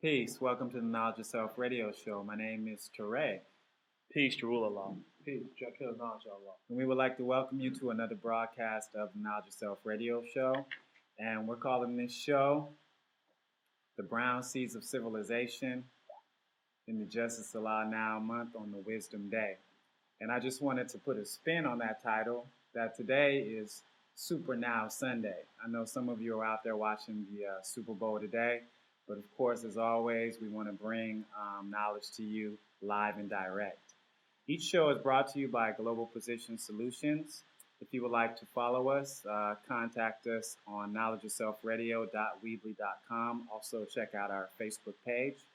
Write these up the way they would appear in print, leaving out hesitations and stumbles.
Peace. Welcome to the Knowledge Yourself radio show. My name is Teray. Peace, Jarullah. Peace, Jakil Najallah. And we would like to welcome you to another broadcast of the Knowledge Yourself radio show. And we're calling this show The Brown Seeds of Civilization in the Justice Allah Now month on the Wisdom Day. And I just wanted to put a spin on that title, that today is Super Now Sunday. I know some of you are out there watching the Super Bowl today. But of course, as always, we want to bring knowledge to you live and direct. Each show is brought to you by Global Position Solutions. If you would like to follow us, contact us on knowledgeyourselfradio.weebly.com. Also, check out our Facebook page.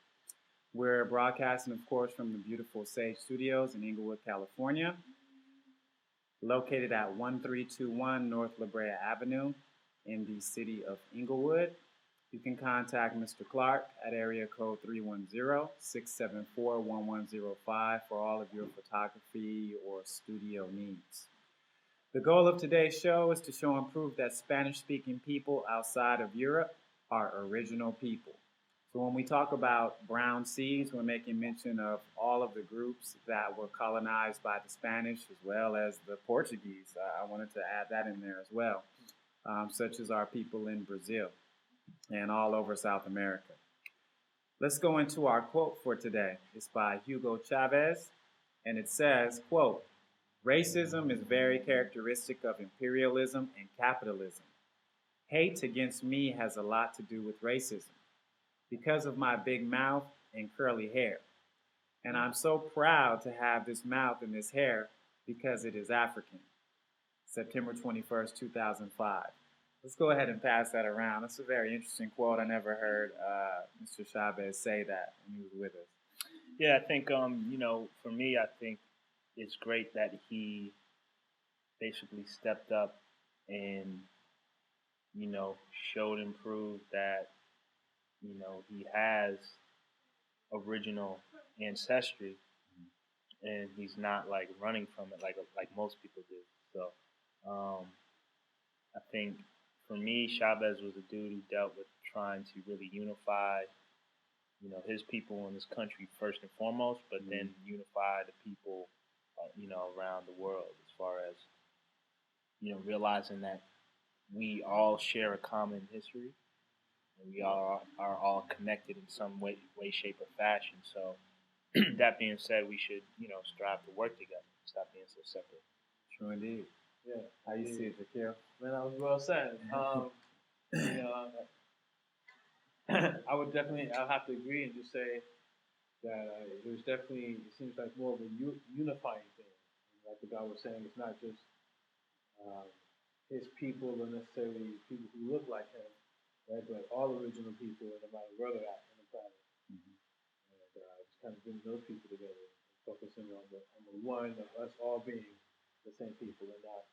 We're broadcasting, of course, from the beautiful Sage Studios in Inglewood, California, located at 1321 North La Brea Avenue in the city of Inglewood. You can contact Mr. Clark at area code 310-674-1105 for all of your photography or studio needs. The goal of today's show is to show and prove that Spanish-speaking people outside of Europe are original people. So when we talk about brown seeds, we're making mention of all of the groups that were colonized by the Spanish as well as the Portuguese. I wanted to add that in there as well, such as our people in Brazil and all over South America. Let's go into our quote for today. It's by Hugo Chavez, and it says, quote, "Racism is very characteristic of imperialism and capitalism. Hate against me has a lot to do with racism because of my big mouth and curly hair. And I'm so proud to have this mouth and this hair because it is African." September 21st, 2005. Let's go ahead and pass that around. That's a very interesting quote. I never heard Mr. Chavez say that when he was with us. Yeah, I think, for me, I think it's great that he basically stepped up and, showed and proved that, he has original ancestry and he's not like running from it like most people do. So I think for me, Chavez was a dude who dealt with trying to really unify, his people in his country first and foremost, but then unify the people, around the world as far as realizing that we all share a common history, and we all are all connected in some way, shape, or fashion. So, that being said, we should, strive to work together. Stop being so separate. True indeed. Yeah. How you see it, Jakil? Man, that was well said. I would definitely, I'll have to agree and just say that it was definitely, it seems like more of a unifying thing. Like the guy was saying, it's not just his people or necessarily people who look like him, right? But all original people, no matter where they're at on the planet. Mm-hmm. And just kind of bring those people together and focusing on the one of us all being the same people and not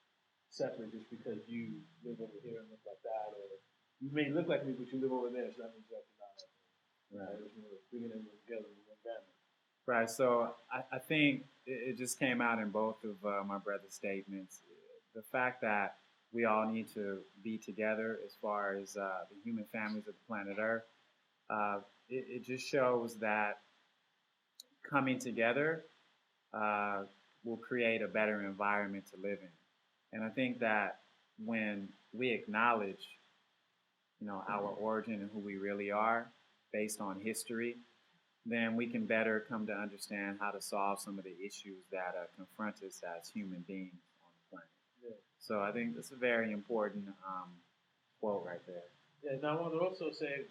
separate just because you live over here and look like that, or you may look like me, but you live over there, so that means you're not like me. Right. Bringing them together in one family. Right. So I think it just came out in both of my brother's statements. The fact that we all need to be together as far as the human families of the planet Earth, it just shows that coming together will create a better environment to live in. And I think that when we acknowledge, our origin and who we really are based on history, then we can better come to understand how to solve some of the issues that confront us as human beings on the planet. Yeah. So I think that's a very important quote right there. Yeah, and I want to also say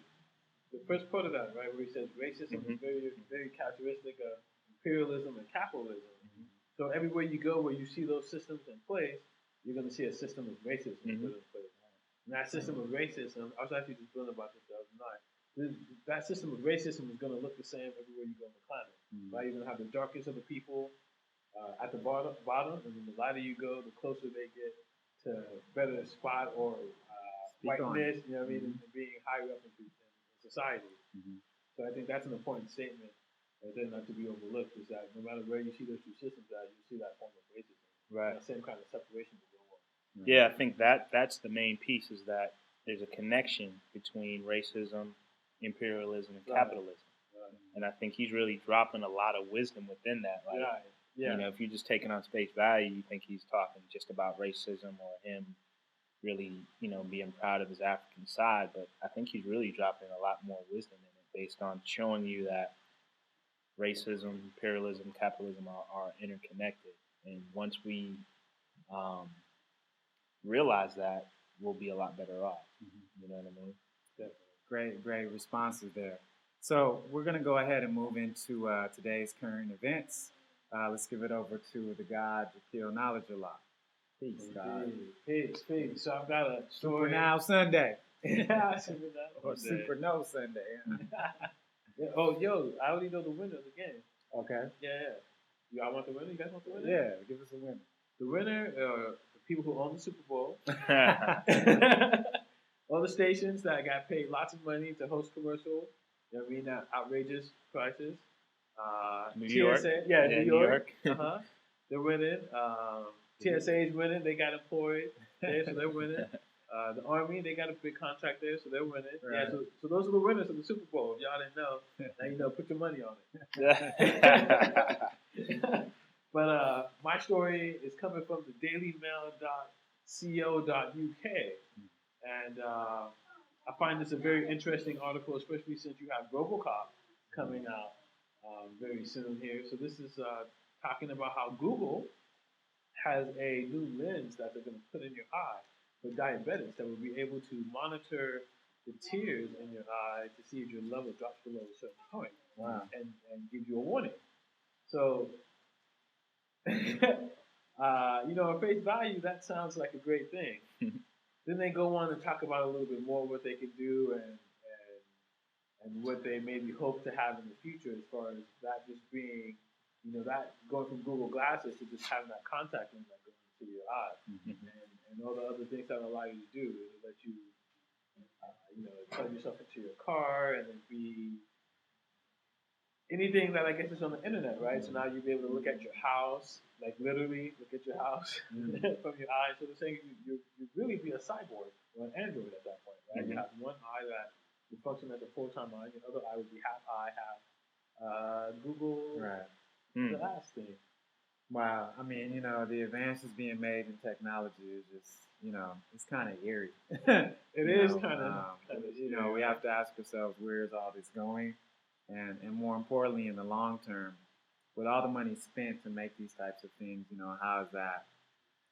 the first part of that, right, where he says racism is very, very characteristic of imperialism and capitalism. Mm-hmm. So everywhere you go where you see those systems in place, you're going to see a system of racism put in place. And that system of racism, I was actually just learning about this the other night. That system of racism is going to look the same everywhere you go on the planet. Mm-hmm. Right? You're going to have the darkest of the people at the bottom, and then the lighter you go, the closer they get to better spot or whiteness, you know what I mean, and being higher up in society. Mm-hmm. So I think that's an important statement that then not to be overlooked, is that no matter where you see those two systems at, you see that form of racism. Right. That same kind of separation to go on. Yeah, I think that's the main piece, is that there's a connection between racism, imperialism, and capitalism. Right. And I think he's really dropping a lot of wisdom within that. Like, if you just take it on face value, you think he's talking just about racism or him really, being proud of his African side. But I think he's really dropping a lot more wisdom in it, based on showing you that racism, imperialism, capitalism are interconnected. And once we realize that, we'll be a lot better off. Mm-hmm. You know what I mean? Definitely. Great responses there. So we're going to go ahead and move into today's current events. Let's give it over to the God, Jakil Knowledge Allah. Peace, God. Peace. So I've got a story. Super Now Sunday. Or Super No Sunday. Yeah. Oh, yo, I already know the winner of the game. Okay. Yeah. I want the winner? You guys want the winner? Yeah, give us a winner. The winner are the people who own the Super Bowl. All the stations that got paid lots of money to host commercials. You know what I mean? At outrageous prices. New York. Yeah, New York. They're winning. TSA's winning. They got employed there, so they're winning. The Army, they got a big contract there, so they're winning. Right. Yeah, so those are the winners of the Super Bowl. If y'all didn't know, now you know. Put your money on it. But my story is coming from the dailymail.co.uk. And I find this a very interesting article, especially since you have RoboCop coming out very soon here. So this is talking about how Google has a new lens that they're going to put in your eye for diabetics that will be able to monitor the tears in your eye to see if your level drops below a certain point. Wow. And give you a warning. So, at face value, that sounds like a great thing. Then they go on to talk about a little bit more what they can do and what they maybe hope to have in the future, as far as that just being, that going from Google Glasses to just having that contact lens that goes into your eye, and all the other things that allow you to do. It'll let you, plug yourself into your car and then be anything that I guess is on the internet, right? So now you'll be able to look at your house, like literally look at your house from your eyes. So they're saying you really be a cyborg or an android at that point, right? You have one eye that would function as a full-time eye, your other eye would be half eye, half Google Glass thing. Wow. I mean, the advances being made in technology is just, it's kind of eerie. It is kind of We have to ask ourselves, where is all this going? And more importantly, in the long term, with all the money spent to make these types of things, how is that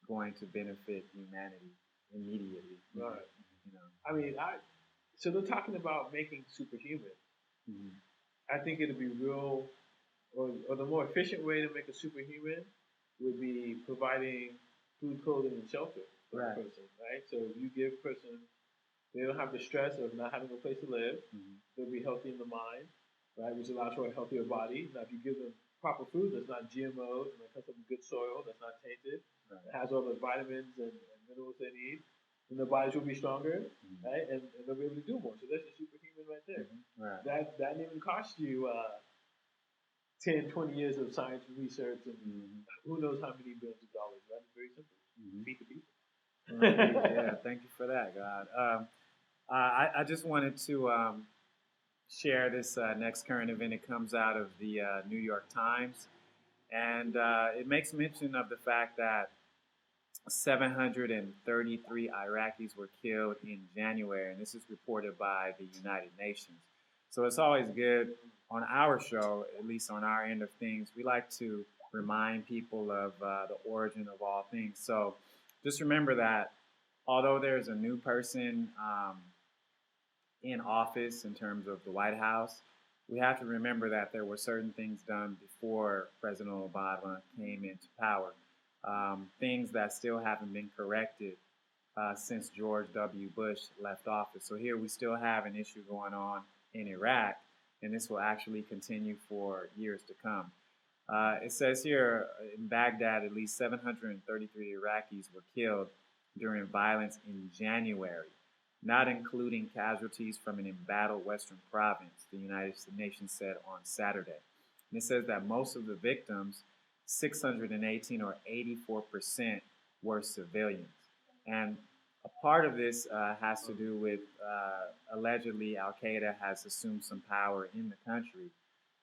going to benefit humanity immediately? Right. You know. I mean, so they're talking about making superhuman. Mm-hmm. I think it'd be real, or the more efficient way to make a superhuman would be providing food, clothing, and shelter for Right. the person, right? So if you give a person, they don't have the stress of not having a place to live. Mm-hmm. They'll be healthy in the mind, right, which allows for a healthier body. Now, if you give them proper food that's not GMOs and that comes from good soil, that's not tainted, Right. that has all the vitamins and minerals they need, then their bodies will be stronger, right, and they'll be able to do more. So that's a superhuman right there. Mm-hmm. Right. That didn't even cost you 10, 20 years of science research and who knows how many billions of dollars, right? It's very simple. Feed the people. Yeah, thank you for that, God. I just wanted to share this next current event. It comes out of the New York Times, and it makes mention of the fact that 733 Iraqis were killed in January, and this is reported by the United Nations. So it's always good on our show, at least on our end of things, we like to remind people of the origin of all things. So just remember that although there's a new person in office in terms of the White House, we have to remember that there were certain things done before President Obama came into power. Things that still haven't been corrected since George W. Bush left office. So here we still have an issue going on in Iraq, and this will actually continue for years to come. It says here in Baghdad, at least 733 Iraqis were killed during violence in January, not including casualties from an embattled western province, the United Nations said on Saturday. And it says that most of the victims, 618 or 84%, were civilians. And a part of this has to do with allegedly Al Qaeda has assumed some power in the country.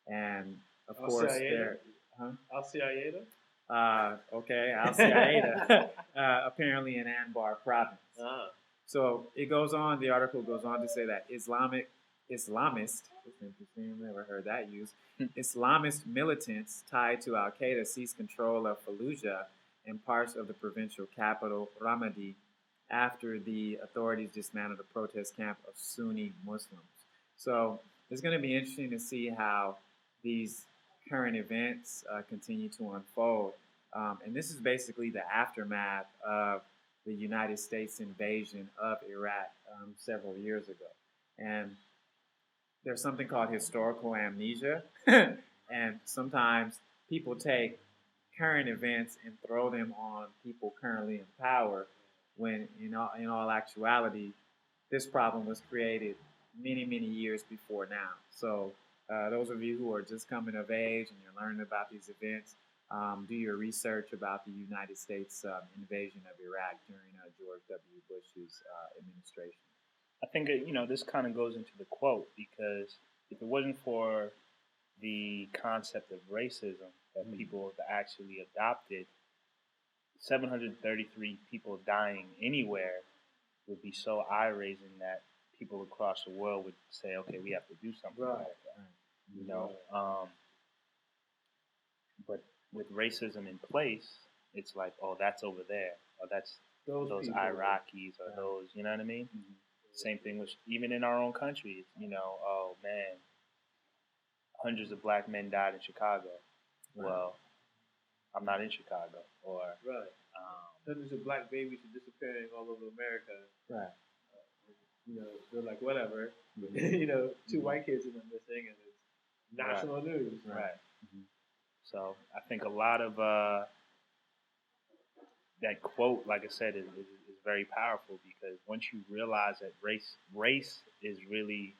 And of course, there. Al Qaeda? Okay, Al Qaeda, apparently in Anbar province. So it goes on, the article goes on to say that Islamist, it's interesting, I've never heard that used, Islamist militants tied to Al Qaeda seized control of Fallujah and parts of the provincial capital, Ramadi, after the authorities dismantled a protest camp of Sunni Muslims. So it's going to be interesting to see how these current events continue to unfold. And this is basically the aftermath of the United States invasion of Iraq several years ago. And there's something called historical amnesia. And sometimes people take current events and throw them on people currently in power when in all actuality, this problem was created many, many years before now. So those of you who are just coming of age and you're learning about these events, do your research about the United States invasion of Iraq during George W. Bush's administration. I think this kind of goes into the quote, because if it wasn't for the concept of racism that people have actually adopted, 733 people dying anywhere would be so eye-raising that people across the world would say, "Okay, we have to do something about that." But with racism in place, it's like, oh, that's over there, or that's those Iraqis, or those, you know what I mean? Mm-hmm. Same thing with even in our own country, oh man, hundreds of black men died in Chicago. Right. Well, I'm not in Chicago, or hundreds of black babies are disappearing all over America. Right. They're like, whatever. Mm-hmm. Two white kids are missing, and it's national news. Right. Mm-hmm. So I think a lot of that quote, like I said, is very powerful, because once you realize that race is really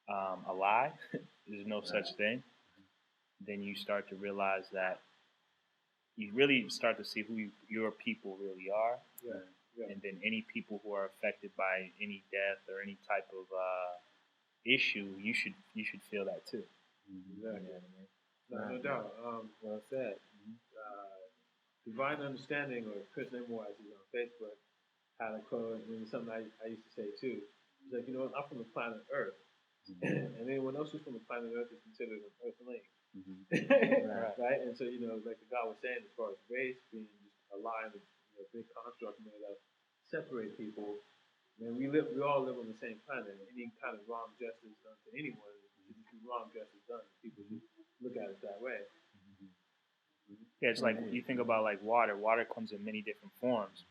a lie, there's no such thing, then you start to realize that you really start to see who your people really are. And then any people who are affected by any death or any type of issue, you should feel that too. Exactly. No doubt. Well said. Divine Understanding, or Chris Nemoiz, is on Facebook, had a quote, and it's something I used to say too. He's like, I'm from the planet Earth, and anyone else who's from the planet Earth is considered an Earthling. Right? And so, like the God was saying, as far as race being just a lie, a big construct made up separate people. Man, we all live on the same planet. Any kind of wrong justice done to anyone should just be wrong justice done. People should look at it that way. Yeah, it's like you think about like water. Water comes in many different forms,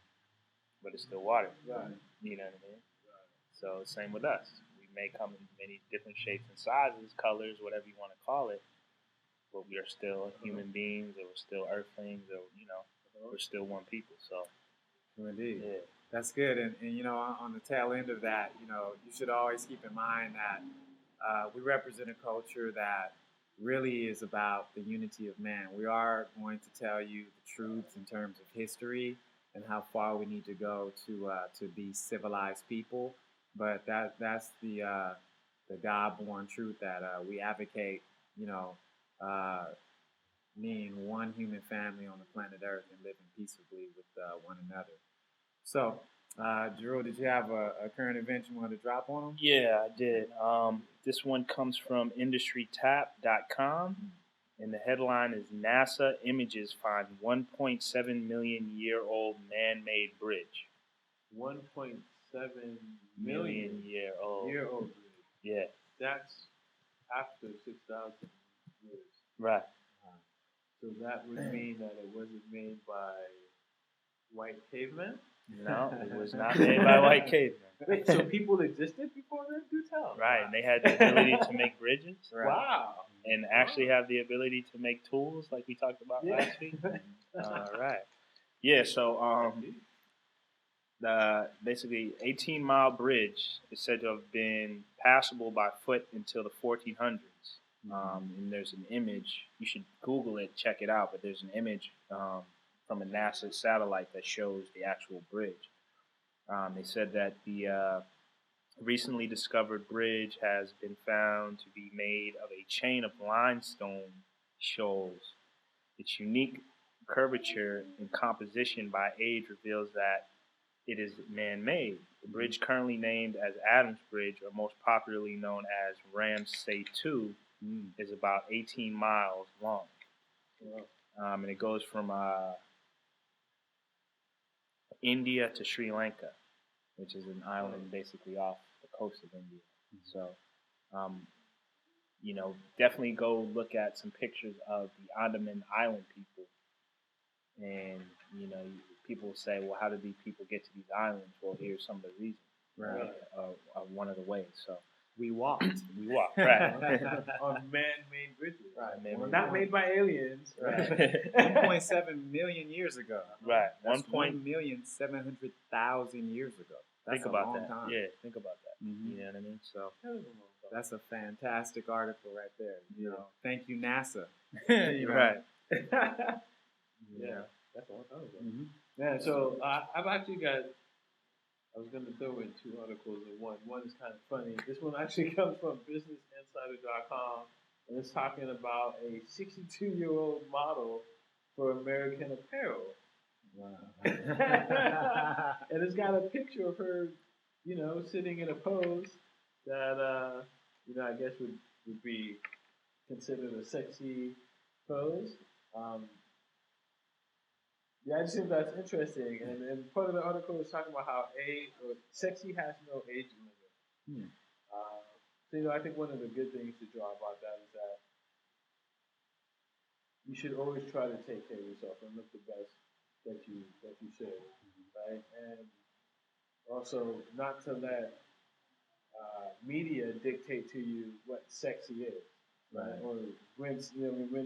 but it's still water. Right. You know what I mean? Right. So same with us. We may come in many different shapes and sizes, colors, whatever you want to call it, but we are still human beings, or we're still earthlings, or we're still one people. So indeed. Yeah. That's good. And on the tail end of that, you should always keep in mind that we represent a culture that really is about the unity of man. We are going to tell you the truths in terms of history and how far we need to go to be civilized people. But that's the God-born truth that we advocate. Being one human family on the planet Earth and living peaceably with one another. So, Drew, did you have a current event you wanted to drop on them? Yeah, I did. This one comes from IndustryTap.com, and the headline is NASA images find 1.7 million year old man-made bridge. 1.7 million year old bridge. Yeah. That's after 6,000 years. Right. So that would mean that it wasn't made by white cavemen? No, it was not made by white cavemen. Wait, so people existed before then? Do tell. Right, and they had the ability to make bridges. Right. Wow. And actually have the ability to make tools, like we talked about last week. All right. Yeah, so the basically 18-mile bridge is said to have been passable by foot until the 1400s. And there's an image, you should Google it, check it out, but there's an image from a NASA satellite that shows the actual bridge. They said that the recently discovered bridge has been found to be made of a chain of limestone shoals. Its unique curvature and composition by age reveals that it is man-made. The bridge, currently named as Adams Bridge, or most popularly known as Ramsay II, is about 18 miles long. And it goes from India to Sri Lanka, which is an island basically off the coast of India. So, definitely go look at some pictures of the Andaman Island people. And, people say, well, how did these people get to these islands? Well, here's some of the reasons. Right. One of the ways. So we walked. Right. On man-made bridges. Right. Well, not made by aliens. Right. 1.7 million years ago. Right. 1,700,000 years ago. That's think about a long that. time. Yeah, think about that. You know what I mean? So that's a fantastic article right there. Thank you, NASA. Right. Yeah, that's a long time ago. Yeah, so I've actually got. I was going to throw in two articles in one. One is kind of funny. This one actually comes from BusinessInsider.com, and it's talking about a 62-year-old model for American Apparel. Wow. And it's got a picture of her, sitting in a pose that, I guess would be considered a sexy pose. Yeah, I just think that's interesting. And part of the article is talking about how sexy has no age limit. So, I think one of the good things to draw about that is that you should always try to take care of yourself and look the best that you should, right? And also not to let media dictate to you what sexy is, right? Or when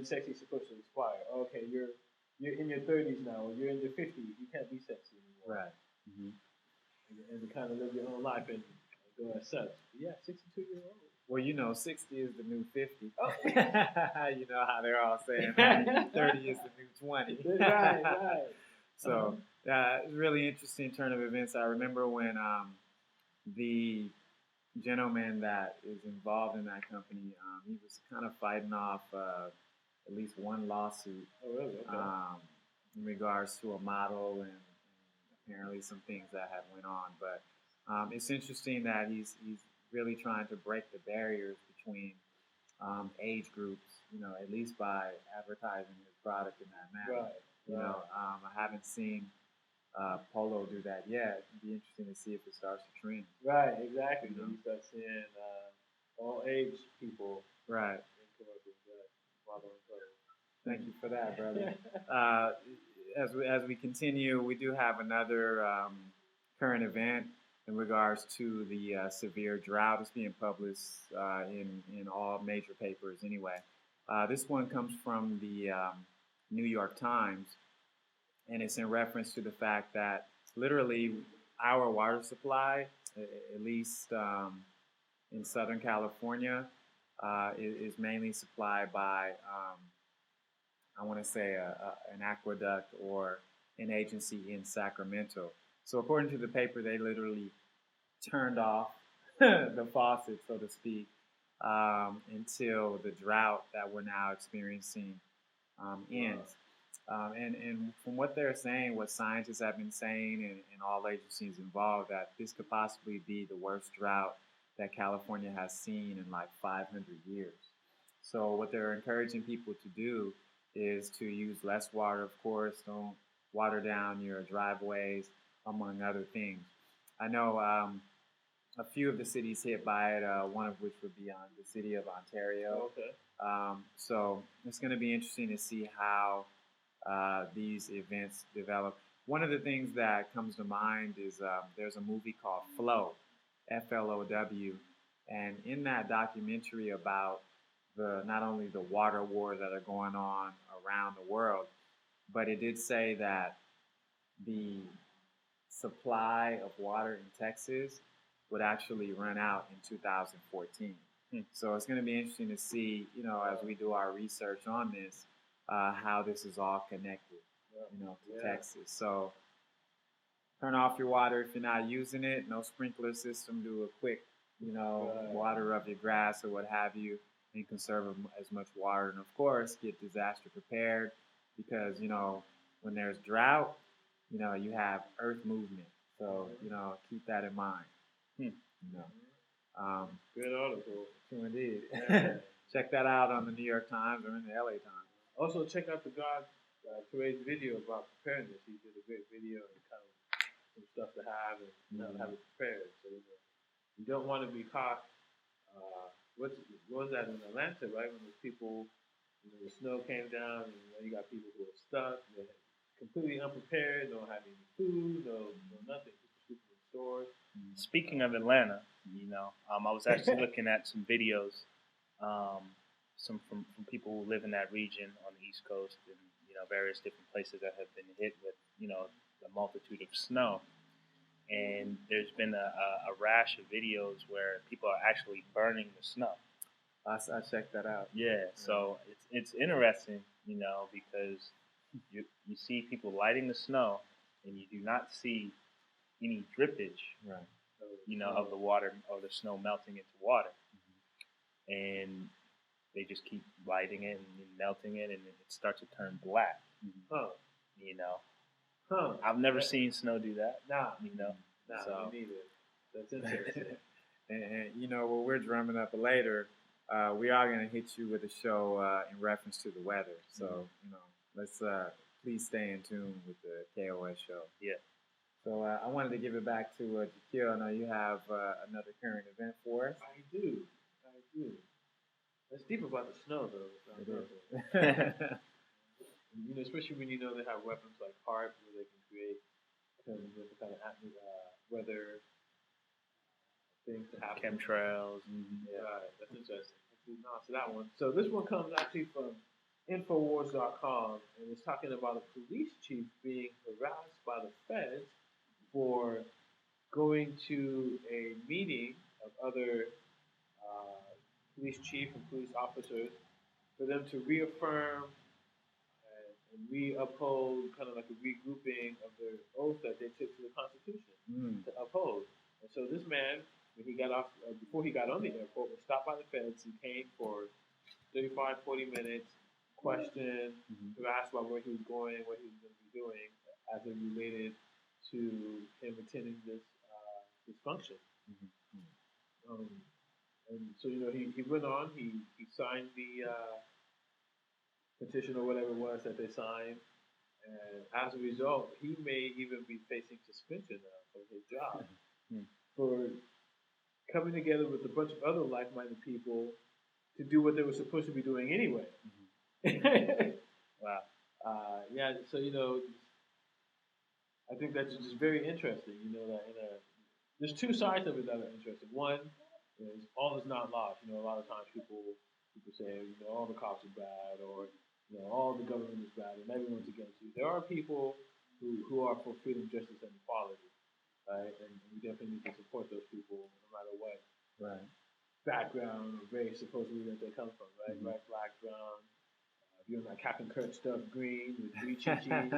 sexy is supposed to expire. Okay, you're in your 30s now, or you're in your 50s. You can't be sexy anymore. Right. And to kind of live your own life and go as such. But yeah, 62-year-old. Well, 60 is the new 50. Oh. You know how they're all saying 30 is the new 20. Right. So, it's a really interesting turn of events. I remember when the gentleman that is involved in that company, he was kind of fighting off at least one lawsuit. Oh, really? Okay. in regards to a model and apparently some things that had went on. But it's interesting that he's really trying to break the barriers between age groups, at least by advertising his product in that manner. Right. I haven't seen Polo do that yet. It'd be interesting to see if it starts to trend. Right, exactly. Then you start seeing all age people Right. in commercials. Modeling clothes. Thank you for that, brother. As we continue, we do have another current event in regards to the severe drought. It's being published in all major papers anyway. This one comes from the New York Times, and it's in reference to the fact that literally our water supply, at least in Southern California, is mainly supplied by, I want to say, an aqueduct or an agency in Sacramento. So according to the paper, they literally turned off the faucet, so to speak, until the drought that we're now experiencing ends. And from what they're saying, what scientists have been saying and all agencies involved, that this could possibly be the worst drought that California has seen in like 500 years. So what they're encouraging people to do is to use less water, of course. Don't water down your driveways, among other things. I know a few of the cities hit by it, one of which would be on the city of Ontario. Okay. So it's going to be interesting to see how these events develop. One of the things that comes to mind is there's a movie called Flow, Flow, and in that documentary about not only the water wars that are going on around the world, but it did say that the supply of water in Texas would actually run out in 2014. So it's going to be interesting to see, as we do our research on this, how this is all connected, to Texas. So turn off your water if you're not using it. No sprinkler system. Do a quick, water of your grass or what have you, and conserve as much water. And of course, get disaster prepared because, when there's drought, you have earth movement. So, keep that in mind. Good article. True indeed. Yeah. Check that out on the New York Times or in the LA Times. Also, check out the God Therese video about preparedness. He did a great video and kind of some stuff to have and how to prepare. So you don't want to be caught. What was that in Atlanta, right? When the people, the snow came down, and you got people who are stuck, they're completely unprepared, don't have any food, no nothing, just sleeping in stores. Speaking of Atlanta, I was actually looking at some videos, some from people who live in that region on the East Coast and various different places that have been hit with a multitude of snow. And there's been a rash of videos where people are actually burning the snow. I checked that out. Yeah, so it's interesting, because you see people lighting the snow, and you do not see any drippage, right? Of the water or the snow melting into water, and they just keep lighting it and melting it, and it starts to turn black. I've never seen snow do that. Nah, so. Me neither. That's interesting. and what we're drumming up later, we are going to hit you with a show in reference to the weather. So, let's please stay in tune with the KOS show. Yeah. So I wanted to give it back to Jakil. I know you have another current event for us. I do. It's deep about the snow, though. It is. Especially when they have weapons like HAARP, where they can create kind of weather things to happen. Chemtrails. Yeah, right. That's interesting. So that one. So this one comes actually from Infowars.com, and it's talking about a police chief being harassed by the feds for going to a meeting of other police chief and police officers for them to reaffirm and re-uphold, kind of like a regrouping of their oath that they took to the Constitution to uphold. And so this man, when he got off, before he got on the airport, was stopped by the feds. He came for 35, 40 minutes, question, to ask about where he was going, what he was going to be doing, as it related to him attending this function. And so he went on. He signed the petition or whatever it was that they signed, and as a result, he may even be facing suspension now from his job for coming together with a bunch of other like-minded people to do what they were supposed to be doing anyway. Wow. Yeah. So I think that's just very interesting. That there's two sides of it that are interesting. One is all is not lost. A lot of times people say all the cops are bad, or all the government is bad and everyone's against you. There are people who are for freedom, justice, and equality, right? And we definitely need to support those people no matter what background or race supposedly that they come from, right? Right, black, brown. If you're on that Captain Kirk stuff, green with three chi-chis,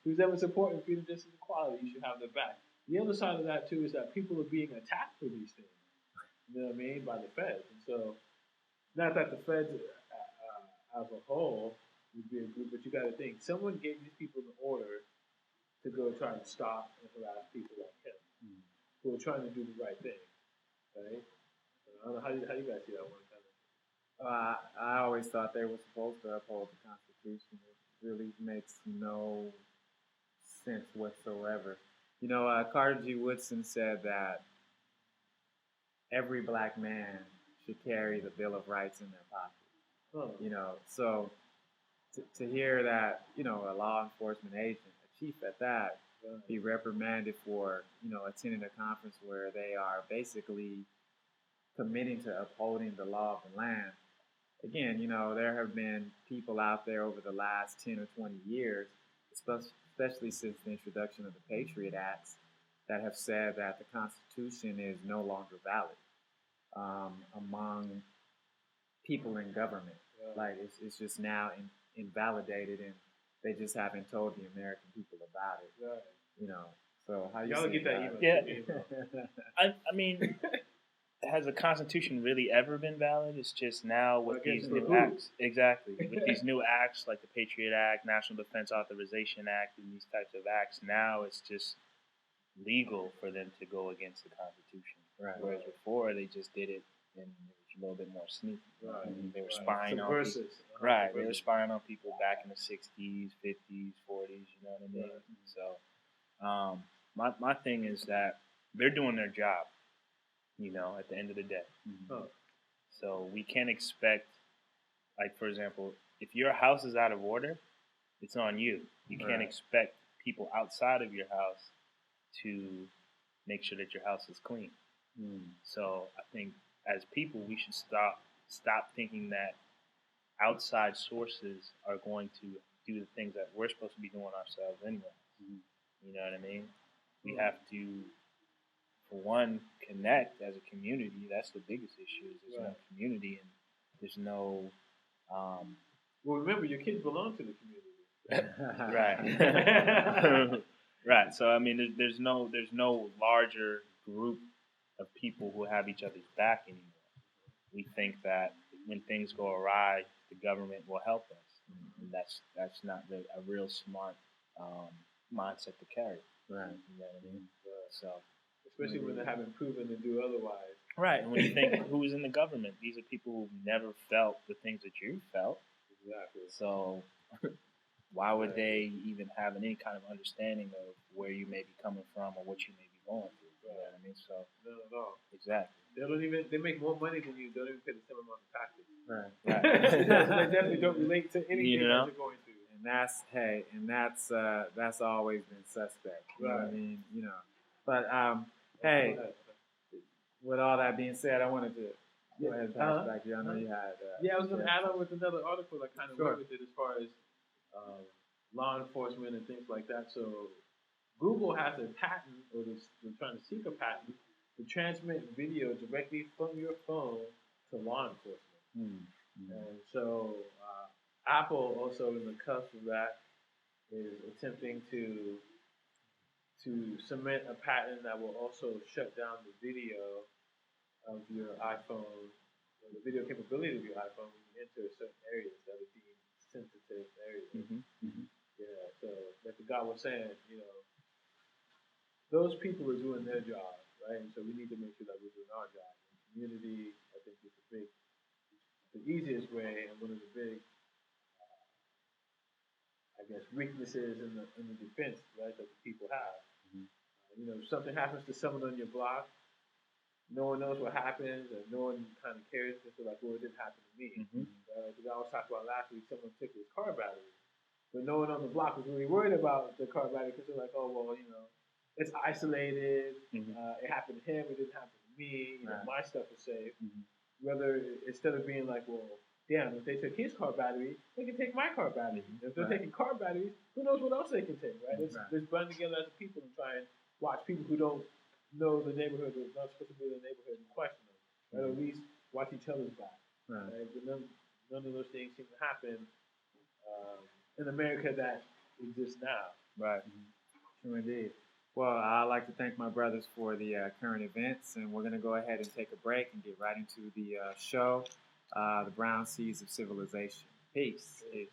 who's ever supporting freedom, justice, and equality, you should have their back. The other side of that too is that people are being attacked for these things. You know what I mean? By the feds, and so not that the feds as a whole would be a group, but you got to think someone gave these people the order to go try and stop and harass people like him who are trying to do the right thing, right? I don't know how do you guys see that one kind of? I always thought they were supposed to uphold the Constitution. It really makes no sense whatsoever. Carter G. Woodson said that every black man should carry the Bill of Rights in their pocket. So to hear that, a law enforcement agent, a chief at that, be reprimanded for, attending a conference where they are basically committing to upholding the law of the land. Again, there have been people out there over the last 10 or 20 years, especially since the introduction of the Patriot Acts, that have said that the Constitution is no longer valid among people in government. Like it's just now invalidated, and they just haven't told the American people about it. So how you y'all get that email? Yeah. I mean, has the Constitution really ever been valid? It's just now with these new acts, exactly. With these new acts like the Patriot Act, National Defense Authorization Act, and these types of acts, now it's just legal for them to go against the Constitution. Right. Whereas before they just did it, and it was a little bit more sneaky. Right. And they were spying on people. Right. They were spying on people back in the 60s, 50s, 40s. You know what I mean? So, my thing is that they're doing their job. At the end of the day. So we can't expect, like for example, if your house is out of order, it's on you. You can't expect people outside of your house to make sure that your house is clean. So I think as people, we should stop thinking that outside sources are going to do the things that we're supposed to be doing ourselves anyway. You know what I mean? We have to, for one, connect as a community. That's the biggest issue. Is there's no community, and there's no. Well, remember, your kids belong to the community. Right. Right. So I mean, there's no larger group of people who have each other's back anymore. We think that when things go awry, the government will help us, and that's not a real smart mindset to carry. Right. You know what I mean? So. Especially when they haven't proven to do otherwise. Right. And when you think who's in the government, these are people who've never felt the things that you felt. Exactly. So why would they even have any kind of understanding of where you may be coming from or what you may be going through? You know what I mean? So none at all. Exactly. They make more money than you. Don't even pay the same amount of taxes. Right. They definitely don't relate to anything that you're going through. And that's always been suspect. You know what I mean? But hey, with all that being said, I wanted to go ahead and pass it back to you. I know you had. I was going to add on with another article that kind of went with it as far as law enforcement and things like that. So Google has a patent, or they're trying to seek a patent to transmit video directly from your phone to law enforcement. And so Apple, also in the cusp of that, is attempting to submit a patent that will also shut down the video of your iPhone the video capability of your iPhone when you enter certain areas that are deemed sensitive areas. Yeah, so like the guy was saying, those people are doing their job, right? And so we need to make sure that we're doing our job. And community, I think, is the easiest way, and one of the big, I guess, weaknesses in the defense, right, that the people have. If something happens to someone on your block, no one knows what happens, and no one kind of cares. They feel like, well, it didn't happen to me. Because I was talking about last week, someone took his car battery, but no one on the block was really worried about the car battery because they're like, oh, well, it's isolated. It happened to him. It didn't happen to me. My stuff is safe. Whether instead of being like, well, damn, if they took his car battery, they can take my car battery. If they're taking car batteries, who knows what else they can take, right? Let's band together as a people and try and watch people who don't know the neighborhood, or not supposed to be in the neighborhood, and question them. Right? Or at least watch each other's back. Right? But none of those things seem to happen in America that exists now. Right. True indeed. Well, I'd like to thank my brothers for the current events, and we're going to go ahead and take a break and get right into the show, The Brown Seeds of Civilization. Peace. Peace.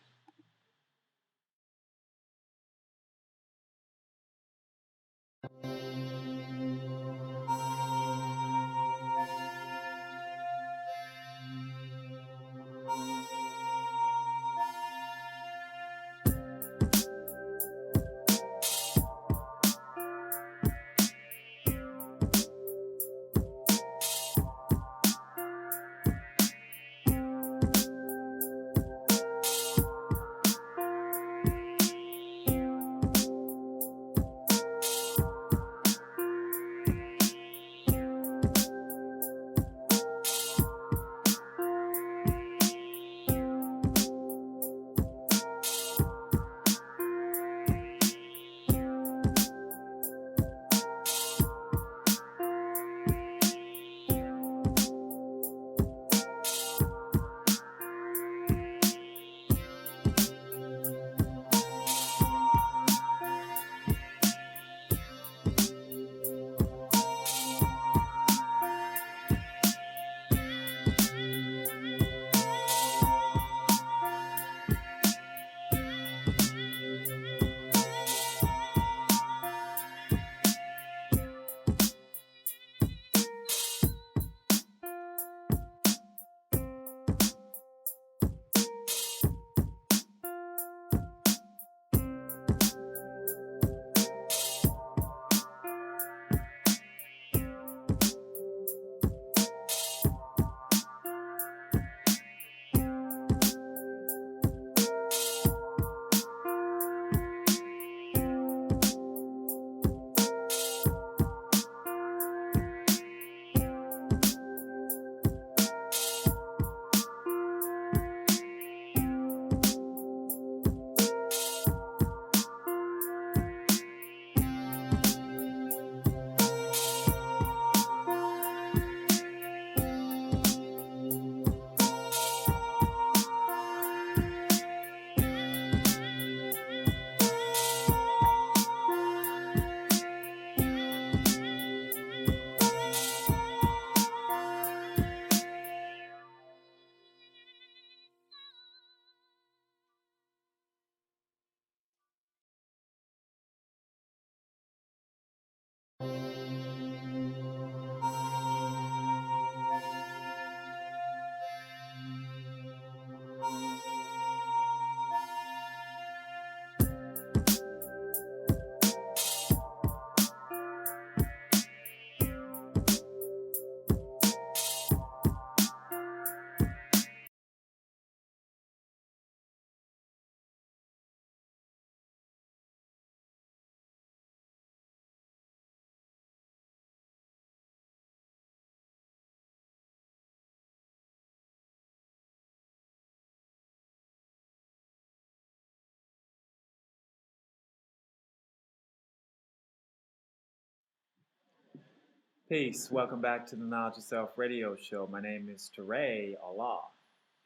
Peace. Welcome back to the Knowledge Yourself radio show. My name is Teray Allah.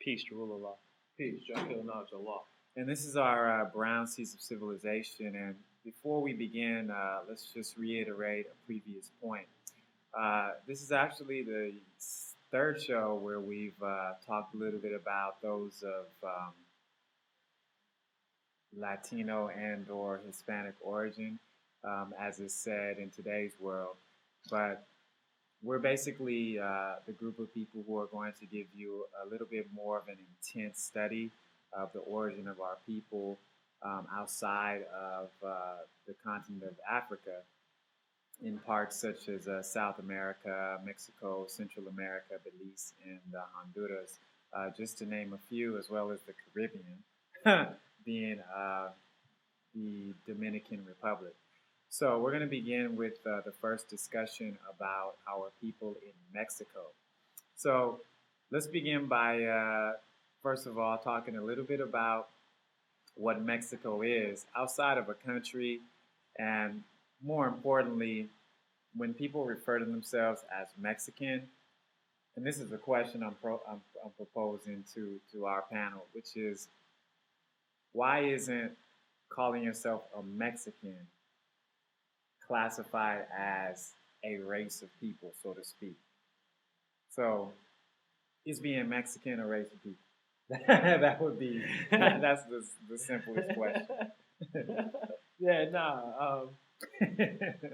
Peace to rule Allah. Peace. Jackal Knowledge Allah. And this is our Brown Seeds of Civilization. And before we begin, let's just reiterate a previous point. This is actually the third show where we've talked a little bit about those of Latino and or Hispanic origin, as is said in today's world. But we're basically the group of people who are going to give you a little bit more of an intense study of the origin of our people outside of the continent of Africa, in parts such as South America, Mexico, Central America, Belize, and Honduras, just to name a few, as well as the Caribbean, being the Dominican Republic. So we're going to begin with the first discussion about our people in Mexico. So let's begin by, first of all, talking a little bit about what Mexico is outside of a country, and more importantly, when people refer to themselves as Mexican, and this is a question I'm proposing to our panel, which is, why isn't calling yourself a Mexican classified as a race of people, so to speak? So, is being Mexican a race of people? That would be, that's the simplest question. Yeah, nah.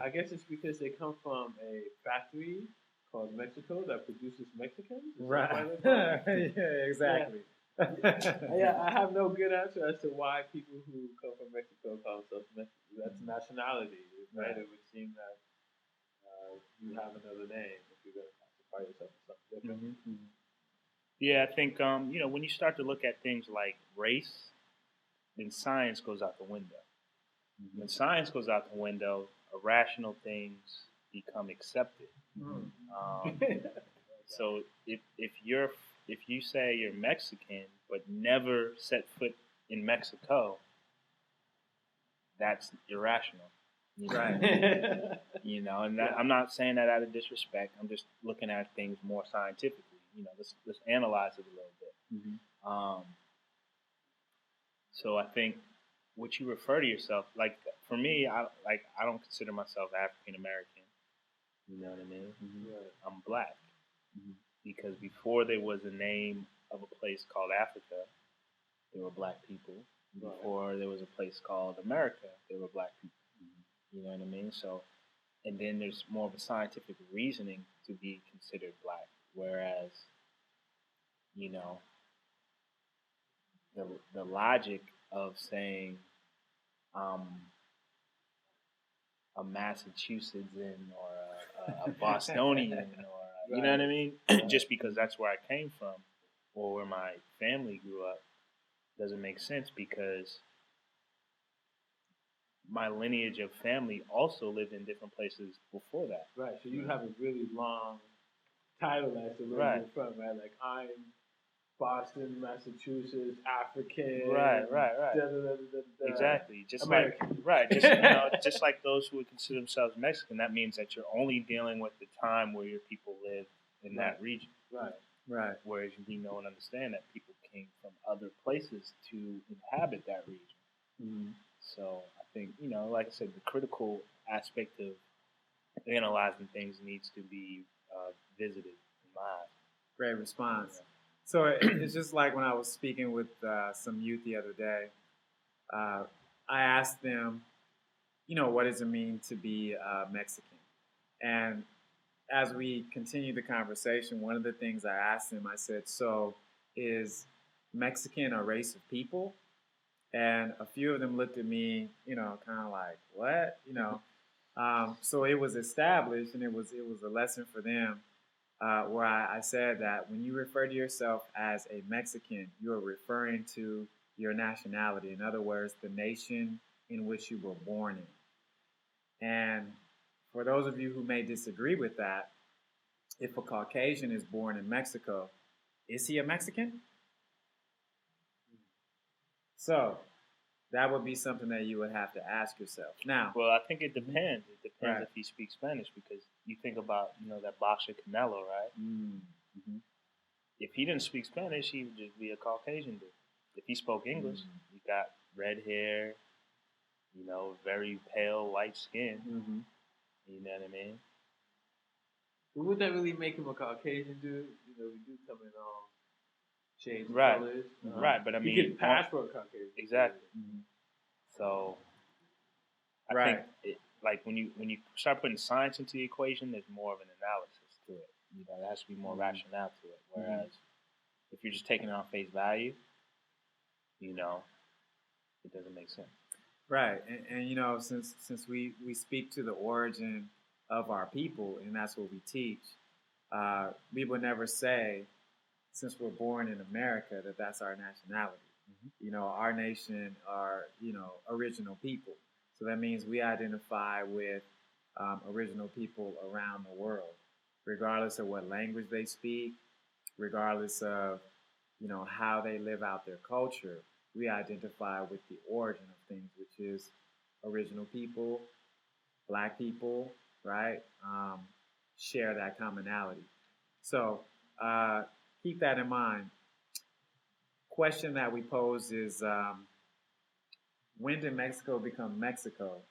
I guess it's because they come from a factory called Mexico that produces Mexicans. Right. Yeah, exactly. Yeah, I have no good answer as to why people who come from Mexico call themselves Mexicans. That's nationality, right? It would seem that you have another name if you're going to classify yourself as something different. Mm-hmm. Yeah, I think when you start to look at things like race, then science goes out the window. Mm-hmm. When science goes out the window, irrational things become accepted. Mm-hmm. So if you say you're Mexican but never set foot in Mexico, that's irrational. Right. And I'm not saying that out of disrespect. I'm just looking at things more scientifically. Let's analyze it a little bit. Mm-hmm. So I think what you refer to yourself, like for me, I don't consider myself African American. You know what I mean? Mm-hmm. Yeah. I'm black. Mm-hmm. Because before there was a name of a place called Africa, there were black people. Before there was a place called America, there were black people. Mm-hmm. You know what I mean? So, and then there's more of a scientific reasoning to be considered black, whereas, the logic of saying a Massachusettsian or a Bostonian or you know what I mean? Just because that's where I came from or where my family grew up doesn't make sense, because my lineage of family also lived in different places before that. Right. So you have a really long title as to where you're from, right? Like, I'm Boston, Massachusetts, African. Right. Exactly. Just American. Just like those who would consider themselves Mexican, that means that you're only dealing with the time where your people lived in that region. Right. Whereas we know and understand that people came from other places to inhabit that region. Mm-hmm. So I think, like I said, the critical aspect of analyzing things needs to be visited in my eyes. Great response. Yeah. So it's just like when I was speaking with some youth the other day, I asked them, what does it mean to be Mexican? And as we continued the conversation, one of the things I asked them, I said, so is Mexican a race of people? And a few of them looked at me, kind of like, what? So it was established, and it was a lesson for them. Where I said that when you refer to yourself as a Mexican, you are referring to your nationality. In other words, the nation in which you were born in. And for those of you who may disagree with that, if a Caucasian is born in Mexico, is he a Mexican? So that would be something that you would have to ask yourself. Now, well, I think it depends. It depends if he speaks Spanish, because you think about, that Bacha Canelo, right? Mm-hmm. If he didn't speak Spanish, he would just be a Caucasian dude. If he spoke English, he got red hair, very pale white skin. Mm-hmm. You know what I mean? But would that really make him a Caucasian dude? You know, we do come in all shades of Right. colors. Right, but I mean, he could pass for a Caucasian. exactly. Mhm. So I Right. think like when you start putting science into the equation, there's more of an analysis to it. You know, there has to be more rationale to it. Whereas if you're just taking it on face value, you know, it doesn't make sense. Right, and you know, since we speak to the origin of our people, and that's what we teach, we would never say, since we're born in America, that that's our nationality. You know, our nation are, you know, original people. So that means we identify with original people around the world, regardless of what language they speak, regardless of, you know, how they live out their culture. We identify with the origin of things, which is original people, black people, right? Share that commonality. So keep that in mind. Question that we pose is when did Mexico become Mexico?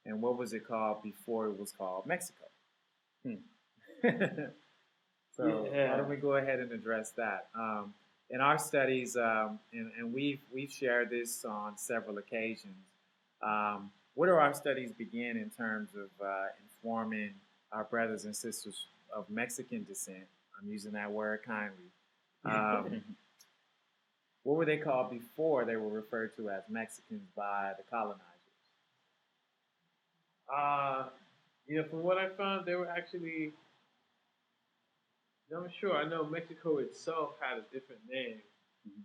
And what was it called before it was called Mexico? So why don't we go ahead and address that? In our studies, and we've shared this on several occasions, where do our studies begin in terms of informing our brothers and sisters of Mexican descent? I'm using that word kindly. What were they called before they were referred to as Mexicans by the colonizers? You know, from what I found, they were actually. I'm sure. I know Mexico itself had a different name, and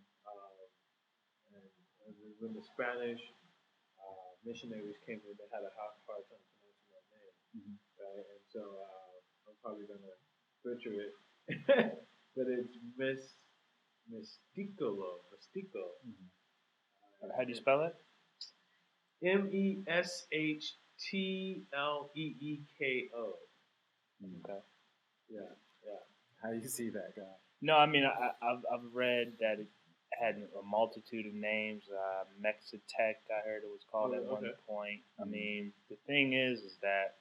when the Spanish missionaries came here, they had a hard time pronouncing that name, right? And so I'm probably gonna butcher it, but it's Mestico. How do you spell it? Mestleeko. Okay. Yeah. How do you see that, guy? No, I mean I've read that it had a multitude of names. Mexitec, I heard it was called at one point. I mean, the thing is that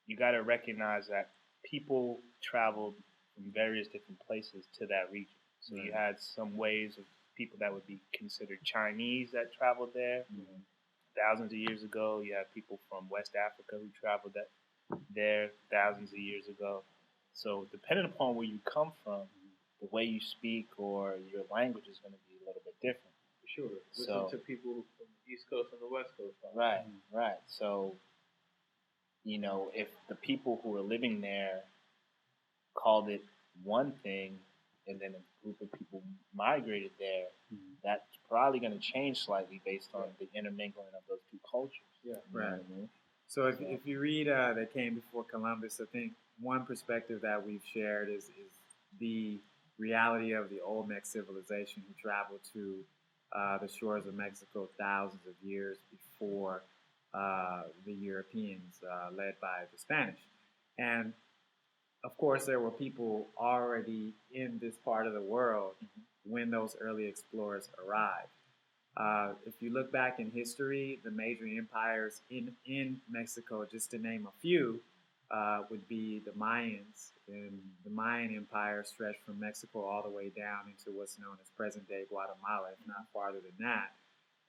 you got to recognize that people traveled from various different places to that region. So you had some ways of people that would be considered Chinese that traveled there thousands of years ago. You have people from West Africa who traveled there thousands of years ago. So depending upon where you come from, the way you speak or your language is going to be a little bit different. For sure. So, listen to people from the East Coast and the West Coast. Right, right. So, you know, if the people who were living there called it one thing and then a group of people migrated there, that's probably going to change slightly based on the intermingling of those two cultures. Yeah. You know Right. what I mean? So if you read They Came Before Columbus, I think one perspective that we've shared is the reality of the Olmec civilization who traveled to the shores of Mexico thousands of years before the Europeans, led by the Spanish. And of course, there were people already in this part of the world when those early explorers arrived. If you look back in history, the major empires in Mexico, just to name a few, would be the Mayans. And the Mayan Empire stretched from Mexico all the way down into what's known as present-day Guatemala, if not farther than that.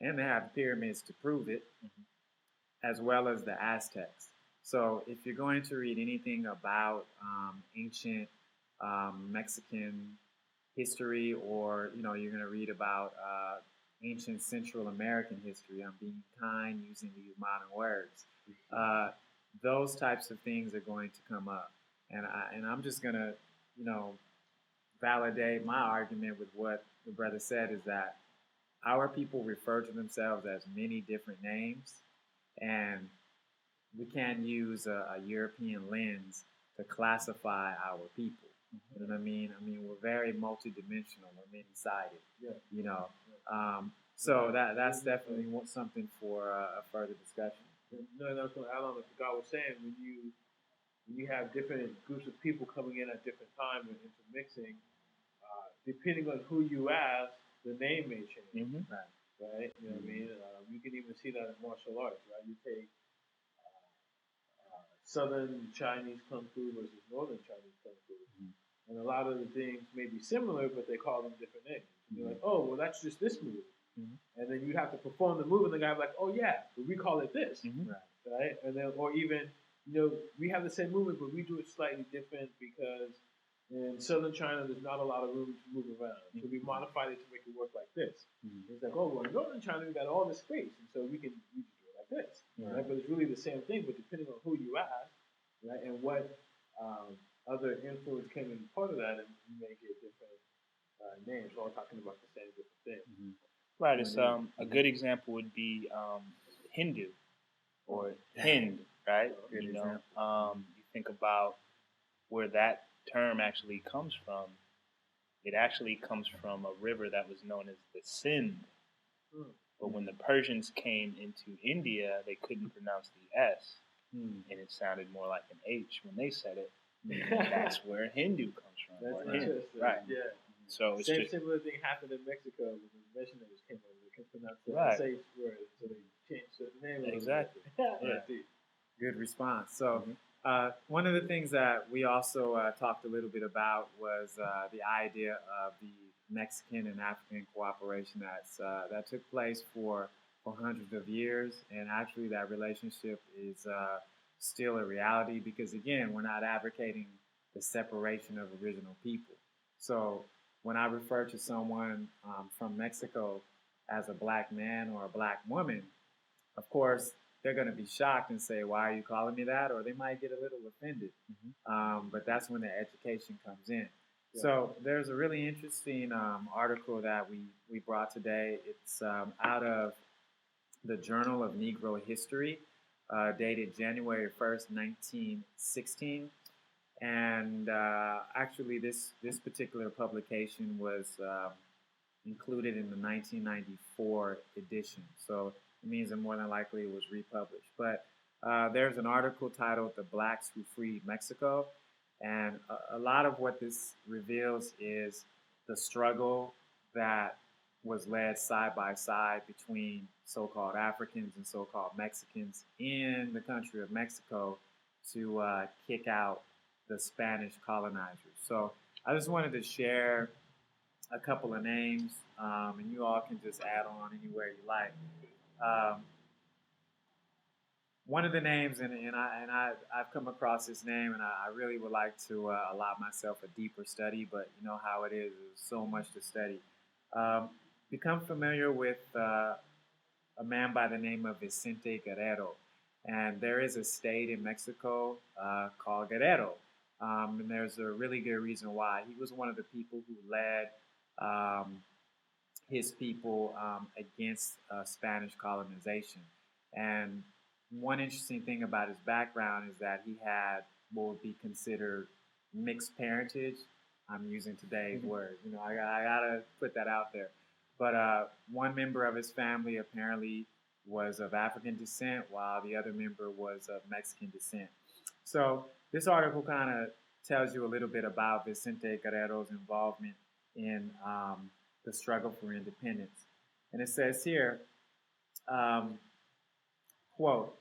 And they have pyramids to prove it, as well as the Aztecs. So if you're going to read anything about ancient Mexican history, or you know, you're going to read about ancient Central American history, I'm being kind, using these modern words. Those types of things are going to come up, and I'm just going to, you know, validate my argument with what the brother said, is that our people refer to themselves as many different names, and we can't use a European lens to classify our people. You know what I mean? I mean, we're very multidimensional. We're many-sided. Yeah. You know, so that's definitely something for a further discussion. No, I was going to add on what God was saying. When you have different groups of people coming in at different times and intermixing, depending on who you ask, the name may change. Right? You know what I mean? You can even see that in martial arts, right? You take Southern Chinese Kung Fu versus Northern Chinese Kung Fu. And a lot of the things may be similar, but they call them different names. And you're like, oh, well, that's just this move. And then you have to perform the move, and the guy's like, oh, yeah, but we call it this. Right? And then, or even, we have the same movement, but we do it slightly different because in Southern China, there's not a lot of room to move around. So we modified it to make it work like this. It's like, oh, well, in Northern China, we got all this space, and so we just do it like this. Right? But it's really the same thing, but depending on who you ask, right, and what other influence came in part of that, and you may get different names, all talking about the same different thing. Right. It's a good example would be Hindu or Hind, right? You think about where that term actually comes from. It actually comes from a river that was known as the Sindh. But when the Persians came into India, they couldn't pronounce the S, and it sounded more like an H when they said it. That's where Hindu comes from. That's or Hind, interesting. right? Yeah. So it's Similar thing happened in Mexico when the missionaries came over. They couldn't pronounce the SH word, so they changed the name. Exactly. Good response. So one of the things that we also talked a little bit about was the idea of the Mexican and African cooperation that took place for hundreds of years, and actually that relationship is still a reality because, again, we're not advocating the separation of original people. So when I refer to someone from Mexico as a black man or a black woman, of course, they're going to be shocked and say, why are you calling me that? Or they might get a little offended. But that's when the education comes in. Yeah. So there's a really interesting article that we brought today. It's out of the Journal of Negro History, dated January 1st, 1916. And actually, this particular publication was included in the 1994 edition. So it means that more than likely it was republished. But there's an article titled "The Blacks Who Freed Mexico." And a lot of what this reveals is the struggle that was led side by side between so-called Africans and so-called Mexicans in the country of Mexico to kick out the Spanish colonizers. So I just wanted to share a couple of names, and you all can just add on anywhere you like. One of the names, and I've come across this name, and I really would like to allow myself a deeper study, but you know how it is, there's so much to study. Become familiar with a man by the name of Vicente Guerrero, and there is a state in Mexico called Guerrero, and there's a really good reason why. He was one of the people who led his people against Spanish colonization, and one interesting thing about his background is that he had what would be considered mixed parentage. I'm using today's words. You know, I gotta put that out there. But one member of his family apparently was of African descent, while the other member was of Mexican descent. So this article kind of tells you a little bit about Vicente Guerrero's involvement in the struggle for independence. And it says here, quote,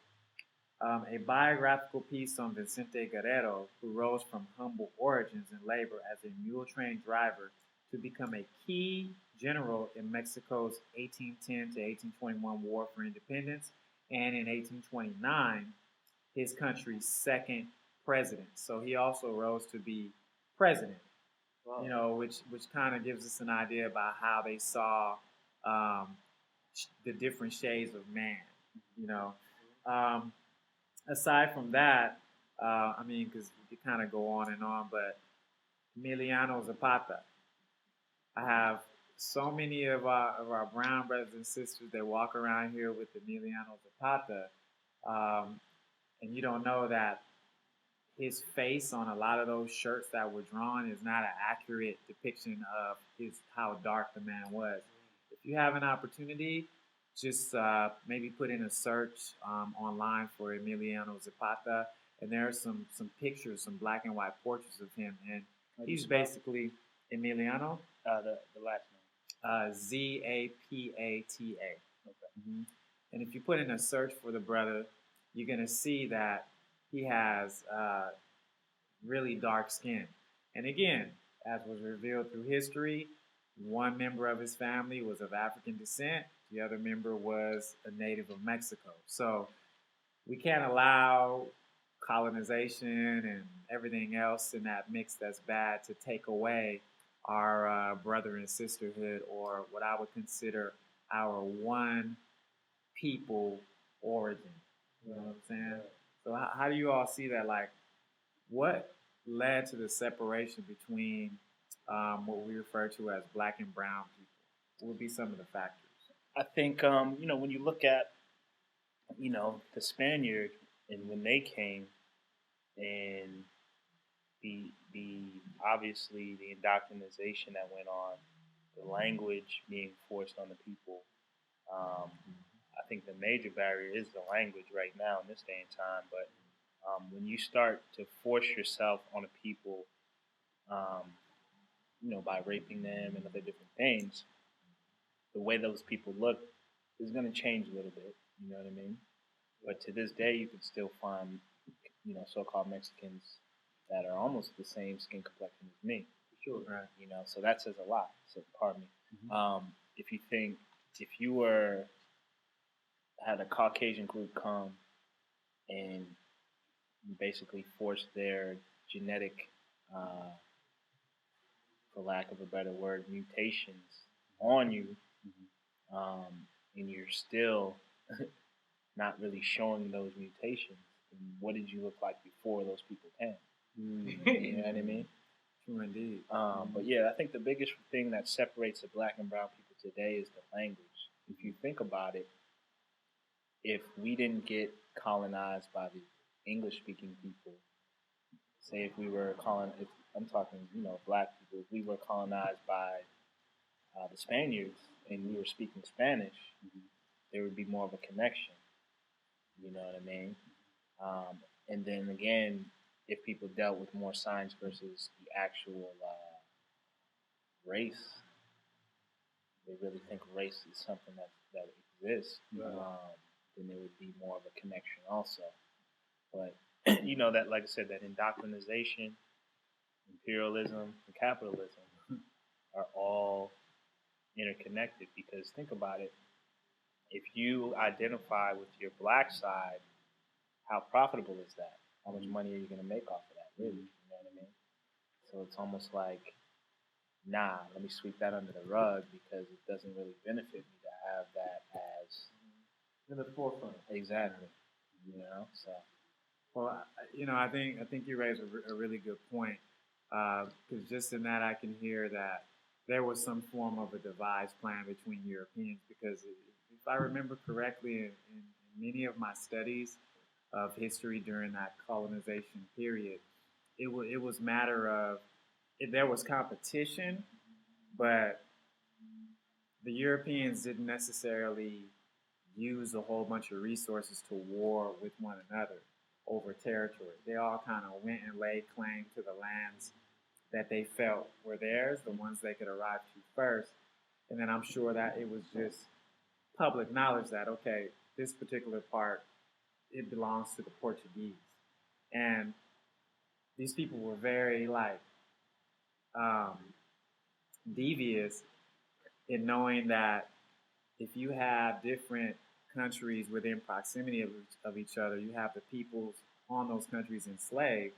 a biographical piece on Vicente Guerrero, who rose from humble origins in labor as a mule train driver to become a key general in Mexico's 1810 to 1821 War for Independence, and in 1829, his country's second president. So he also rose to be president. Wow. You know, which kind of gives us an idea about how they saw the different shades of man. You know. Aside from that, I mean, because we could kind of go on, but Emiliano Zapata. I have so many of our brown brothers and sisters that walk around here with Emiliano Zapata, and you don't know that his face on a lot of those shirts that were drawn is not an accurate depiction of how dark the man was. If you have an opportunity, just maybe put in a search online for Emiliano Zapata, and there are some pictures, some black and white portraits of him, and he's basically Emiliano. The last name. Zapata. Okay. And if you put in a search for the brother, you're gonna see that he has really dark skin. And again, as was revealed through history, one member of his family was of African descent, the other member was a native of Mexico. So we can't allow colonization and everything else in that mix that's bad to take away our brother and sisterhood, or what I would consider our one people origin. You know what I'm saying? So how do you all see that? Like, what led to the separation between what we refer to as black and brown people? What would be some of the factors? I think when you look at the Spaniard and when they came, and the obviously the indoctrination that went on, the language being forced on the people. I think the major barrier is the language right now in this day and time. But when you start to force yourself on a people, by raping them and other different things, the way those people look is going to change a little bit. You know what I mean? But to this day, you can still find, so-called Mexicans that are almost the same skin complexion as me. Sure. Right. So that says a lot. So pardon me. Mm-hmm. If you had a Caucasian group come and basically force their genetic, for lack of a better word, mutations on you, and you're still not really showing those mutations, then what did you look like before those people came? You know what I mean? True indeed. But yeah, I think the biggest thing that separates the black and brown people today is the language. If you think about it, if we didn't get colonized by the English-speaking people, say if I'm talking, black people, if we were colonized by the Spaniards and we were speaking Spanish, there would be more of a connection. You know what I mean? And then again, if people dealt with more signs versus the actual race, they really think race is something that exists, then there would be more of a connection also. But that, like I said, that indoctrination, imperialism, and capitalism are all interconnected. Because think about it, if you identify with your black side, how profitable is that? How much money are you going to make off of that? Really, you know what I mean? So it's almost like, let me sweep that under the rug because it doesn't really benefit me to have that as in the forefront. Exactly. So. Well, I think you raised a really good point, because just in that I can hear that there was some form of a devised plan between Europeans, because if I remember correctly, in many of my studies of history during that colonization period, it was matter of there was competition, but the Europeans didn't necessarily use a whole bunch of resources to war with one another over territory. They all kind of went and laid claim to the lands that they felt were theirs, the ones they could arrive to first. And then I'm sure that it was just public knowledge that, okay, this particular part, it belongs to the Portuguese. And these people were very, devious in knowing that if you have different countries within proximity of each other, you have the peoples on those countries enslaved,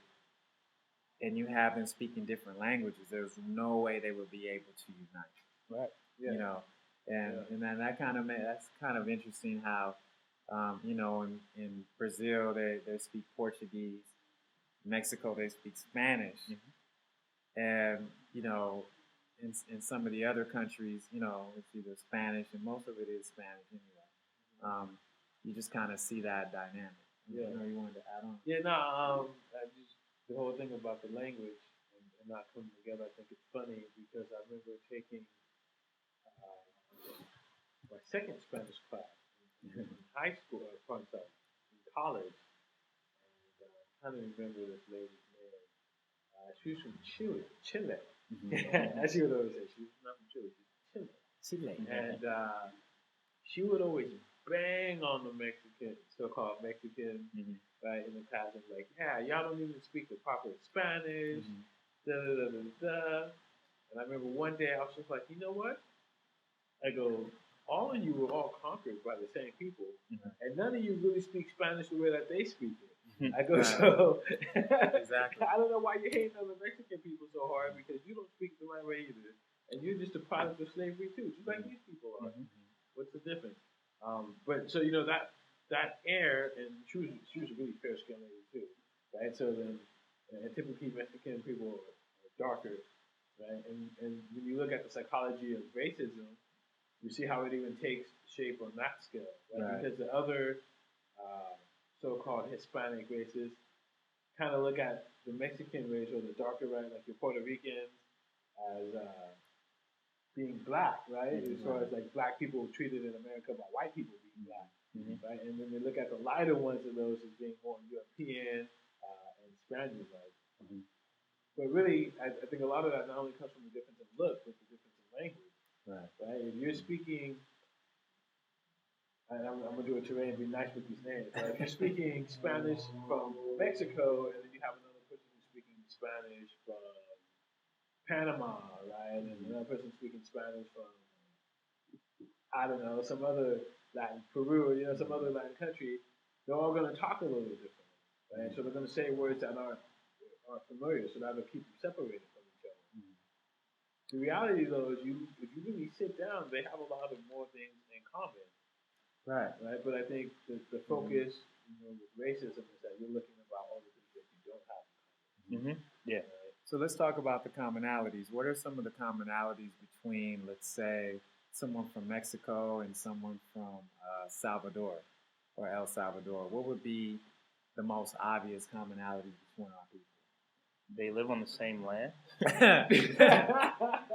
and you have them speaking different languages, there's no way they would be able to unite. Right. Yeah. And then that's kind of interesting how, in Brazil they speak Portuguese, Mexico they speak Spanish, and in some of the other countries, it's either Spanish, and most of it is Spanish anyway. You just kind of see that dynamic. Yeah. You wanted to add on? Yeah, the whole thing about the language and not coming together, I think it's funny because I remember taking my second Spanish class in high school, in college, and I'm trying to remember this lady's name. She was from Chile. As she would always say, she's not from Chile, she's from Chile. And she would always bang on the Mexican, so-called Mexican, right, in the past. And like, yeah, y'all don't even speak the proper Spanish, da da da da da. And I remember one day I was just like, you know what? I go, all of you were all conquered by the same people, and none of you really speak Spanish the way that they speak it. I go, so exactly. I don't know why you're hating on the Mexican people so hard because you don't speak the right way either, and you're just a product of slavery too, just like these people are. What's the difference? But so that air, and she was a really fair skinned lady too, right? So then, typically Mexican people are darker, right? And when you look at the psychology of racism, you see how it even takes shape on that scale, right? Because the other so-called Hispanic races kind of look at the Mexican race or the darker race, like your Puerto Ricans, as being black, right? As far as like black people treated in America by white people being black, right? And then they look at the lighter ones of those as being more European and Spanish, like. But really, I think a lot of that not only comes from the difference in look, but the difference in language, right? If you're speaking, and I'm gonna do it today and be nice with these names. Right? If you're speaking Spanish from Mexico, and then you have another person who's speaking Spanish from Panama, right, and another person speaking Spanish from I don't know some other Latin Peru, some other Latin country, they're all gonna talk a little differently, right? So they're gonna say words that aren't familiar, so that'll keep them separated from each other. The reality, though, is if you really sit down, they have a lot of more things in common. Right. But I think the focus, with racism is that you're looking about all the things that you don't have in common. Yeah. Right? So let's talk about the commonalities. What are some of the commonalities between, let's say, someone from Mexico and someone from Salvador or El Salvador? What would be the most obvious commonalities between our people? They live on the same land.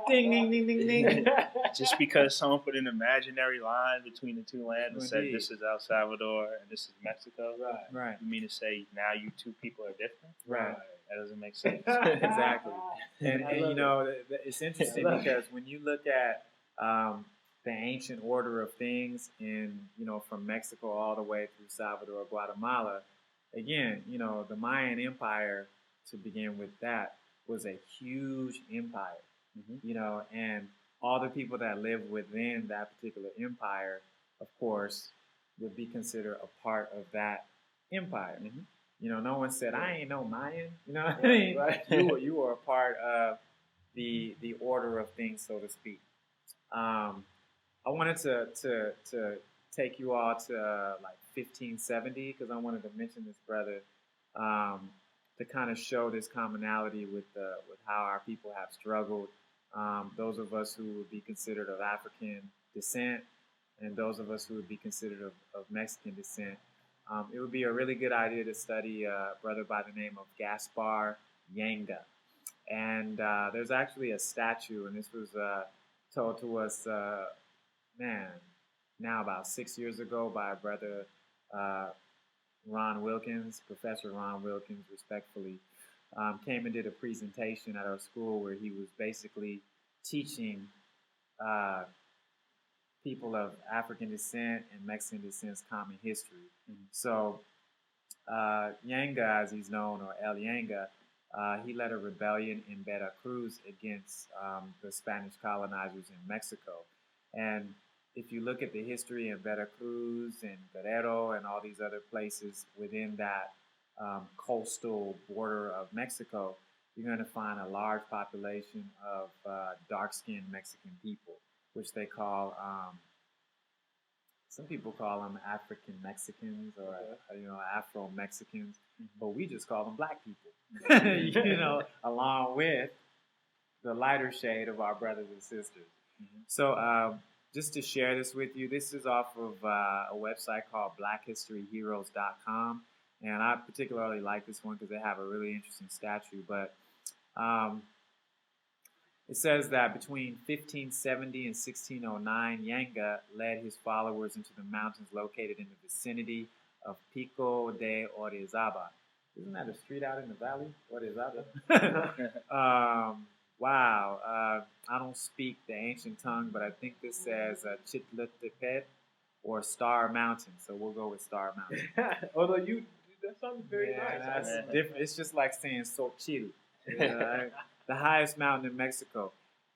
Ding, ding, ding, ding, ding. Just because someone put an imaginary line between the two lands and said this is El Salvador and this is Mexico. Right. You mean to say now you two people are different? Right. That doesn't make sense. Exactly. And it's interesting because when you look at the ancient order of things from Mexico all the way through Salvador, Guatemala, again, the Mayan Empire, to begin with, that was a huge empire, and all the people that live within that particular empire, of course, would be considered a part of that empire. No one said, I ain't no Mayan, you know what I mean? Right. You were a part of the order of things, so to speak. I wanted to take you all to like 1570 because I wanted to mention this brother to kind of show this commonality with how our people have struggled. Those of us who would be considered of African descent and those of us who would be considered of Mexican descent. It would be a really good idea to study a brother by the name of Gaspar Yanga. And there's actually a statue, and this was told to us, now about 6 years ago by a brother, Ron Wilkins, Professor Ron Wilkins, respectfully, came and did a presentation at our school where he was basically teaching people of African descent and Mexican descent's common history. So Yanga, as he's known, or El Yanga, he led a rebellion in Veracruz against the Spanish colonizers in Mexico. And if you look at the history of Veracruz and Guerrero and all these other places within that coastal border of Mexico, you're going to find a large population of dark-skinned Mexican people, which they call, some people call them African Mexicans or Afro Mexicans, but we just call them black people, along with the lighter shade of our brothers and sisters. So just to share this with you, this is off of a website called blackhistoryheroes.com. And I particularly like this one because they have a really interesting statue. But it says that between 1570 and 1609, Yanga led his followers into the mountains located in the vicinity of Pico de Orizaba. Isn't that a street out in the valley? Orizaba? Wow. I don't speak the ancient tongue, but I think this says Chitlutepec or Star Mountain. So we'll go with Star Mountain. Although that sounds very Yeah, nice. that's different. It's just like saying Xochitl, the highest mountain in Mexico.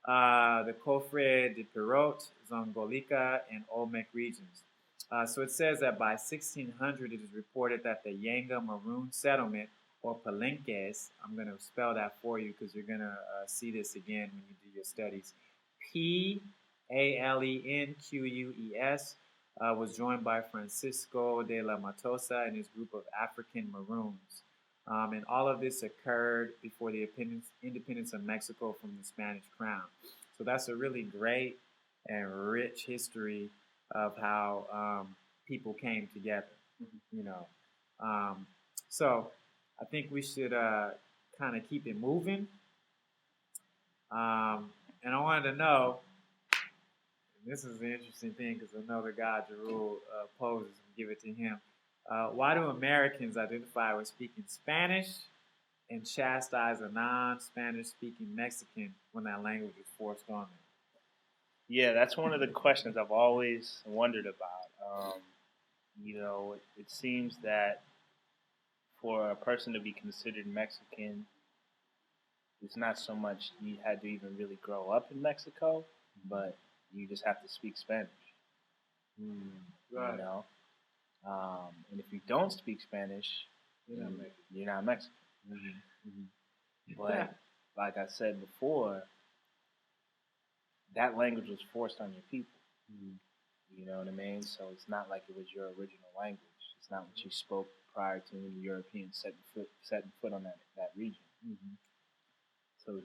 The Cofre de Perote, Zongolica, and Olmec regions. So it says that by 1600, it is reported that the Yanga Maroon settlement, or Palenques, I'm going to spell that for you because you're going to see this again when you do your studies. Palenques was joined by Francisco de la Matosa and his group of African Maroons. And all of this occurred before the independence of Mexico from the Spanish crown. So that's a really great and rich history of how people came together, you know. So I think we should kind of keep it moving. And I wanted to know, and this is an interesting thing because I know the guy Jarul poses and give it to him. Why do Americans identify with speaking Spanish and chastise a non-Spanish speaking Mexican when that language is forced on them? Yeah, that's one of the questions I've always wondered about. It seems that for a person to be considered Mexican, it's not so much you had to even really grow up in Mexico, but you just have to speak Spanish. Right. You know? And if you don't speak Spanish, you're not Mexican. But like I said before, that language was forced on your people. You know what I mean? So it's not like it was your original language. It's not what you spoke prior to when the Europeans setting foot on that region. So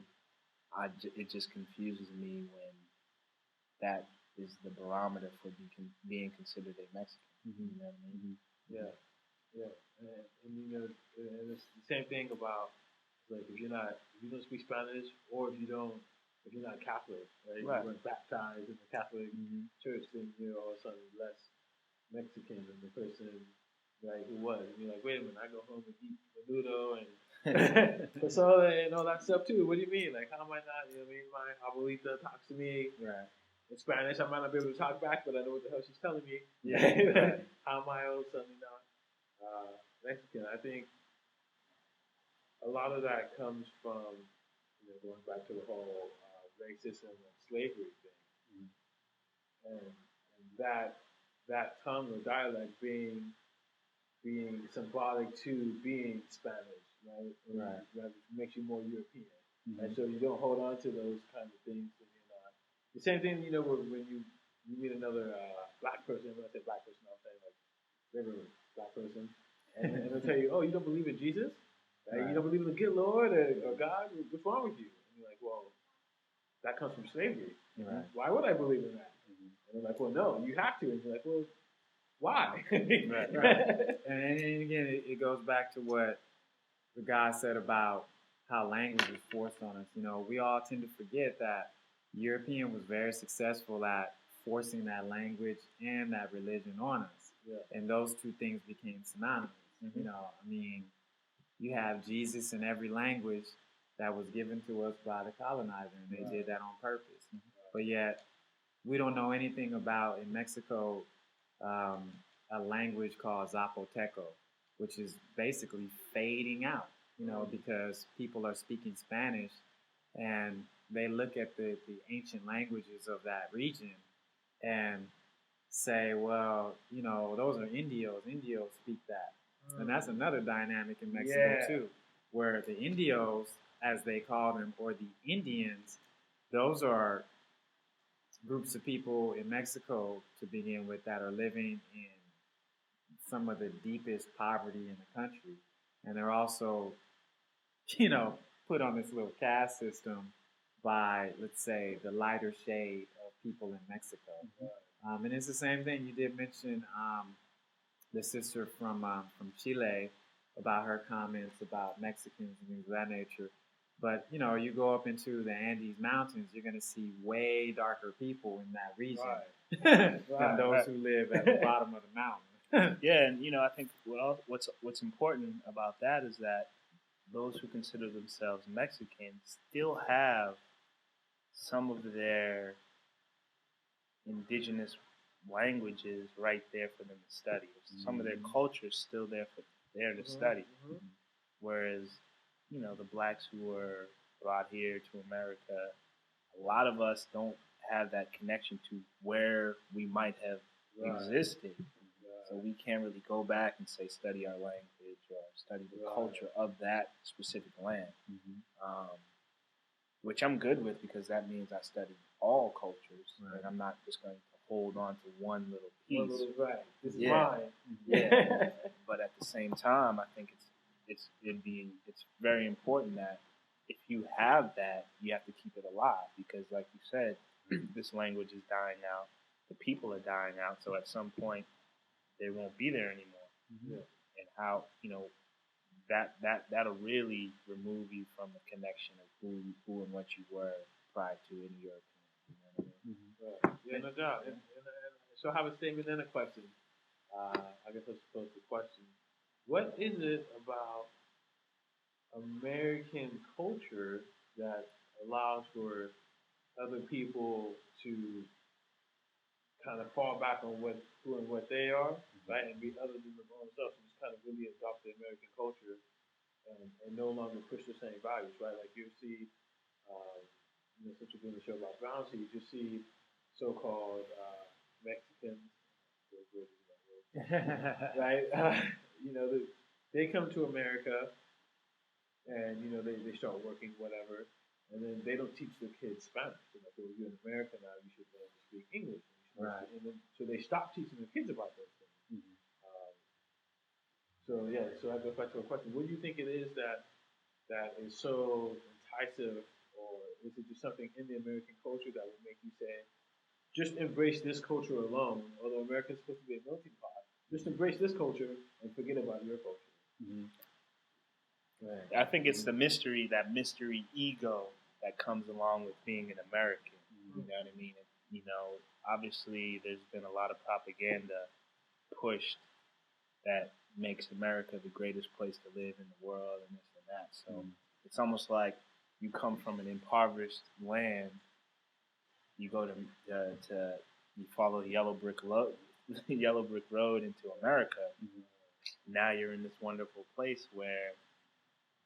it just confuses me when that is the barometer for being considered a Mexican. You know what I mean? Yeah. And it's the same thing about like if you don't speak Spanish, or if you're not Catholic, right? You weren't baptized in the Catholic church, then you're all of a sudden less Mexican than the person, right, who was. And you're like, wait a minute, I go home and eat menudo and pozole and all that stuff too. What do you mean? Like, how am I not? You know what I mean? My abuelita talks to me in Spanish. I might not be able to talk back, but I know what the hell she's telling me. How am I all of a sudden not Mexican? I think a lot of that comes from going back to the whole racism and slavery thing, and that tongue or dialect being symbolic to being Spanish, right? That makes you more European, and so you don't hold on to those kind of things. The same thing, when you meet another black person. When I say black person, I'm saying like regular black person, and they'll tell you, "Oh, you don't believe in Jesus? Right? You don't believe in the good Lord or God? What's wrong with you?" And you're like, "Well, that comes from slavery. Why would I believe in that?" And they're like, "Well, no, you have to." And you're like, "Well, why?" And again, it goes back to what the guy said about how language is forced on us. We all tend to forget that European was very successful at forcing that language and that religion on us. And those two things became synonymous. You have Jesus in every language that was given to us by the colonizer, and they did that on purpose. But yet, we don't know anything about, in Mexico, a language called Zapoteco, which is basically fading out, because people are speaking Spanish, and they look at the ancient languages of that region and say, well, those are Indios. Indios speak that. And that's another dynamic in Mexico, too, where the Indios, as they call them, or the Indians, those are groups of people in Mexico, to begin with, that are living in some of the deepest poverty in the country. And they're also, put on this little caste system by, let's say, the lighter shade of people in Mexico. And it's the same thing. You did mention the sister from Chile about her comments about Mexicans and things of that nature. But, you go up into the Andes Mountains, you're going to see way darker people in that region than those who live at the bottom of the mountain. And, I think what's important about that is that those who consider themselves Mexican still have some of their indigenous languages right there for them to study. Some of their Mhm. culture is still there to study. Mhm. Whereas, the blacks who were brought here to America, a lot of us don't have that connection to where we might have Right. existed. Right. So we can't really go back and say study our language or study the Right. culture of that specific land. Mhm. Which I'm good with because that means I study all cultures Right. and I'm not just going to hold on to one little piece. One little, right. This is Yeah. mine. Yeah. But at the same time, I think it's very important that if you have that, you have to keep it alive because, like you said, this language is dying out. The people are dying out. So at some point, they won't be there anymore. Mhm. And how that'll really remove you from the connection of who and what you were prior to any European. You know what I mean? Mhm. Right. Yeah, no doubt. And so I have a statement and a question. I guess let's pose the question. What is it about American culture that allows for other people to kind of fall back on who and what they are, right, and be other than their own self, and just kind of really adopt the American culture and no longer push the same values, right? Like you see, since you're doing the show about Brown Seeds, you see so-called Mexicans, right? They come to America and they start working whatever, and then they don't teach their kids Spanish. So like, well, you're in America now, you should learn to speak English. Right. And then so they stop teaching their kids about those things. Mhm. So I go back to a question: what do you think it is that is so enticing, or is it just something in the American culture that would make you say, just embrace this culture alone? Although America's supposed to be a melting pot, just embrace this culture and forget about your culture. Mhm. Right. I think it's that mystery ego that comes along with being an American. You know what I mean? Obviously there's been a lot of propaganda pushed that makes America the greatest place to live in the world and this and that. So it's almost like you come from an impoverished land, you go to you follow the yellow brick road into America. Mhm. Now you're in this wonderful place where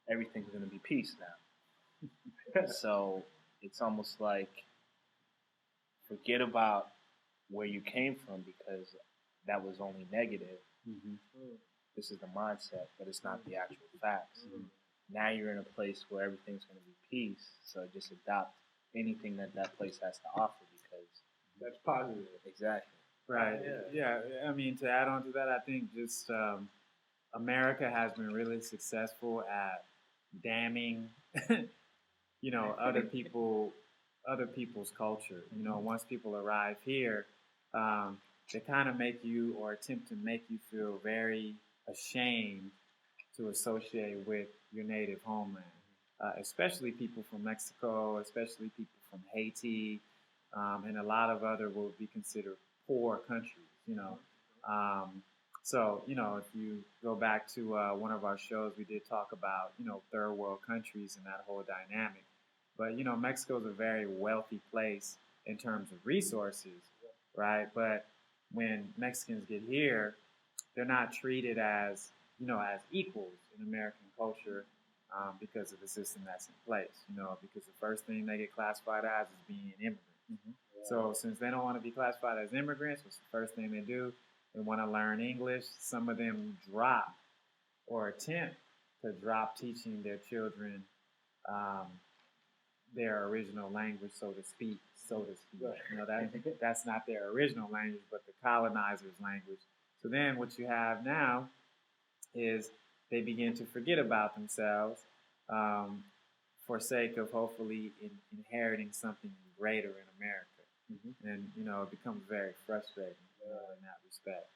everything's going to be peace now. So it's almost like forget about where you came from because that was only negative. Mhm. This is the mindset, but it's not the actual facts. Mhm. Now you're in a place where everything's going to be peace, so just adopt anything that place has to offer because That's positive. exactly. Right. Yeah. Yeah. I mean, to add on to that, I think just America has been really successful at damning, other people's culture. Once people arrive here, they kind of make you or attempt to make you feel very ashamed to associate with your native homeland, especially people from Mexico, especially people from Haiti, and a lot of other what would be considered poor countries. If you go back to one of our shows, we did talk about, third world countries and that whole dynamic. But, Mexico is a very wealthy place in terms of resources, right? But when Mexicans get here, they're not treated as, as equals in American culture because of the system that's in place, because the first thing they get classified as is being immigrants. Mm-hmm. So since they don't want to be classified as immigrants, what's the first thing they do? They want to learn English. Some of them drop or attempt to drop teaching their children their original language, so to speak. Right. That's not their original language, but the colonizer's language. So then what you have now is they begin to forget about themselves for sake of hopefully inheriting something greater in America. And, it becomes very frustrating in that respect.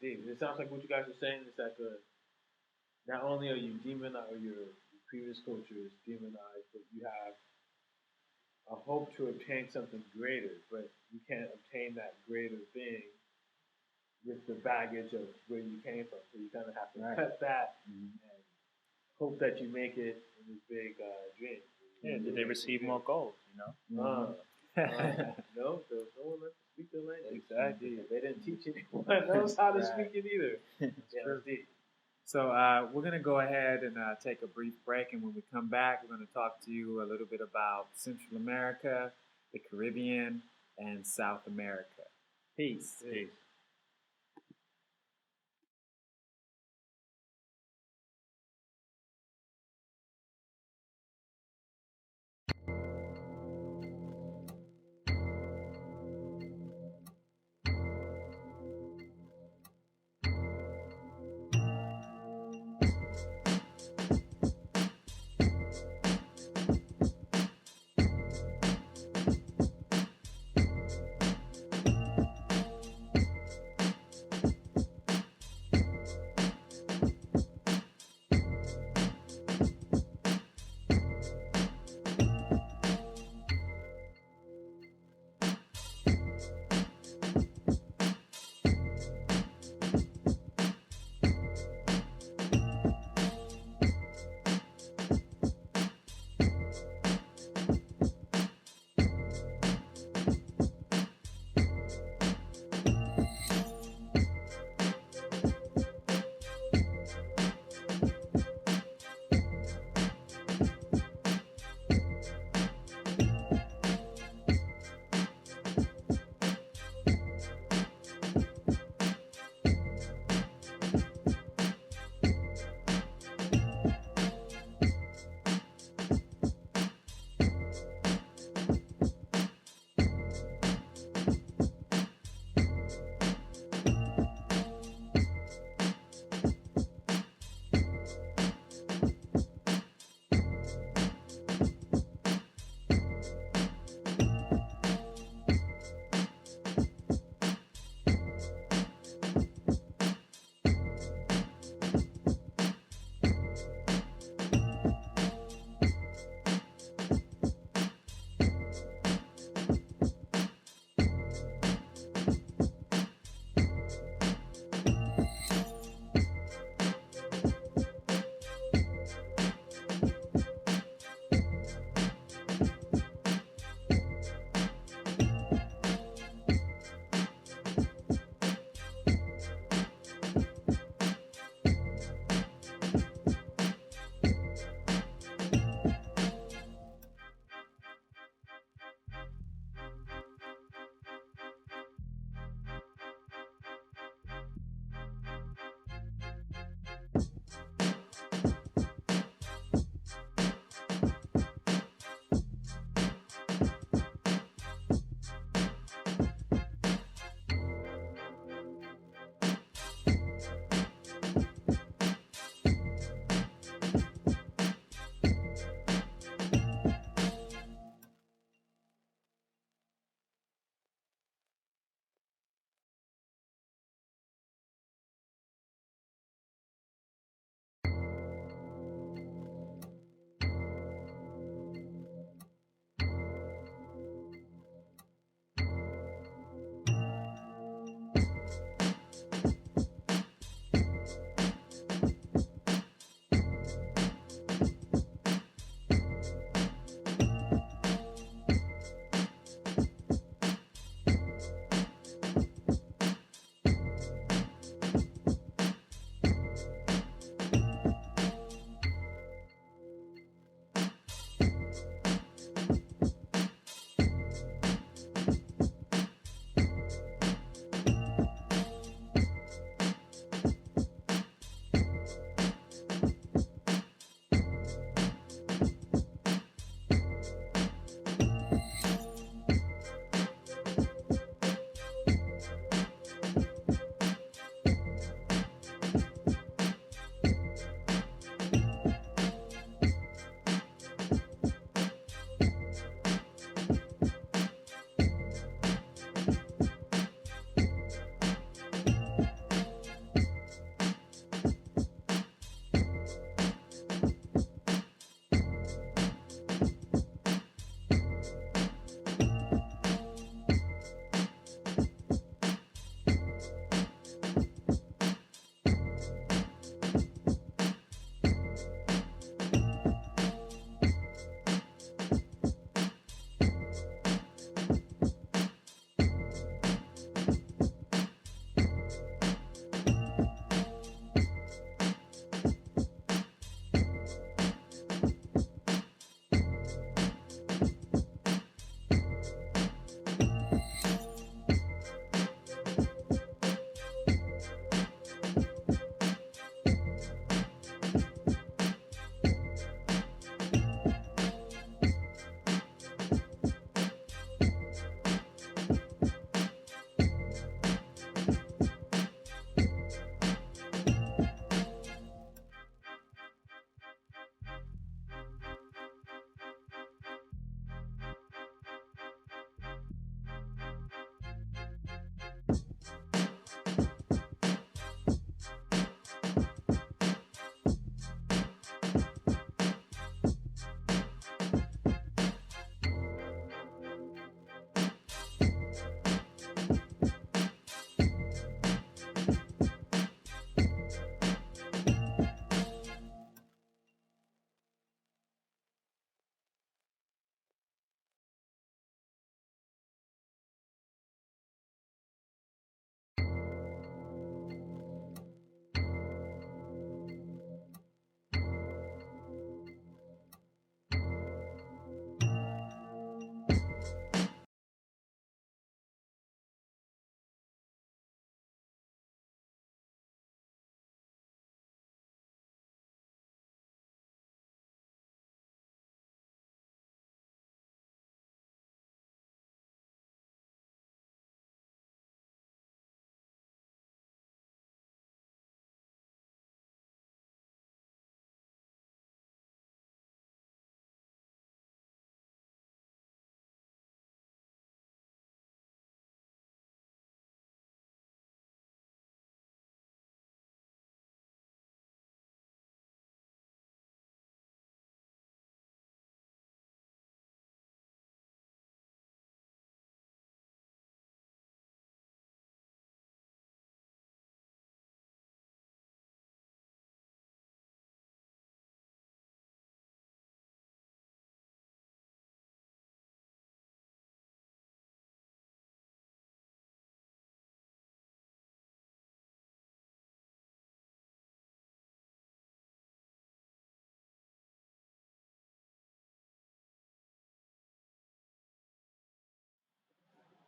It sounds like what you guys are saying is that not only are you demonized, or your previous culture is demonized, but you have a hope to obtain something greater, but you can't obtain that greater thing with the baggage of where you came from. So you kind of have to cut that and hope that you make it in this big dream. Yeah, did they receive more gold? No, no one left to speak their language. teach anyone else how to Right. speak it either. Yeah, true. that's deep. So we're going to go ahead and take a brief break. And when we come back, we're going to talk to you a little bit about Central America, the Caribbean, and South America. Peace. Peace.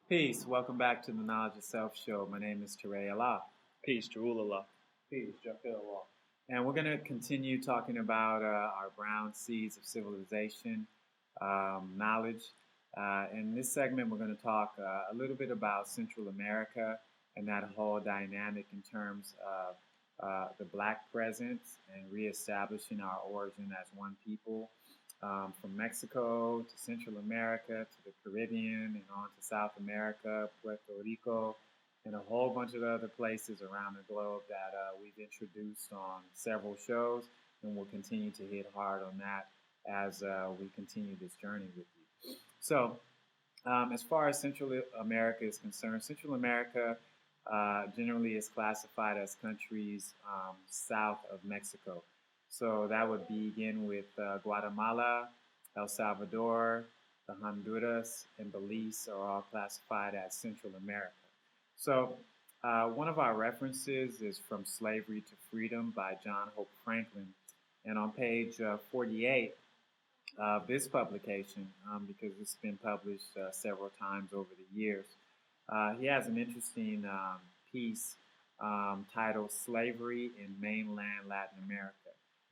Peace. Welcome back to the Knowledge Itself show. My name is Teray Allah. Peace, Jarulullah. Peace, Jafar Allah. And we're going to continue talking about our brown seeds of civilization, knowledge. In this segment, we're going to talk a little bit about Central America and that whole dynamic in terms of the black presence and reestablishing our origin as one people. From Mexico to Central America to the Caribbean and on to South America, Puerto Rico, and a whole bunch of other places around the globe that we've introduced on several shows, and we'll continue to hit hard on that as we continue this journey with you. So, as far as Central America is concerned, Central America generally is classified as countries south of Mexico. So that would begin with Guatemala, El Salvador, the Honduras, and Belize are all classified as Central America. So one of our references is from Slavery to Freedom by John Hope Franklin. And on page 48 of this publication, because it's been published several times over the years, he has an interesting piece titled Slavery in Mainland Latin America.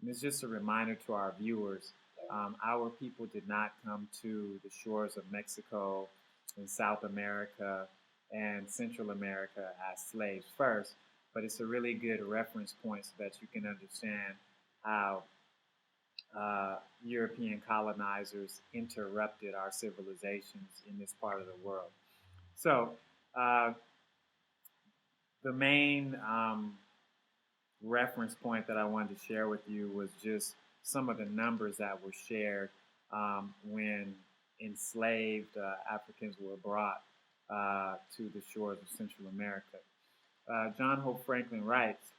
And it's just a reminder to our viewers, our people did not come to the shores of Mexico and South America and Central America as slaves first, but it's a really good reference point so that you can understand how European colonizers interrupted our civilizations in this part of the world. So the main reference point that I wanted to share with you was just some of the numbers that were shared when enslaved Africans were brought to the shores of Central America. John Hope Franklin writes,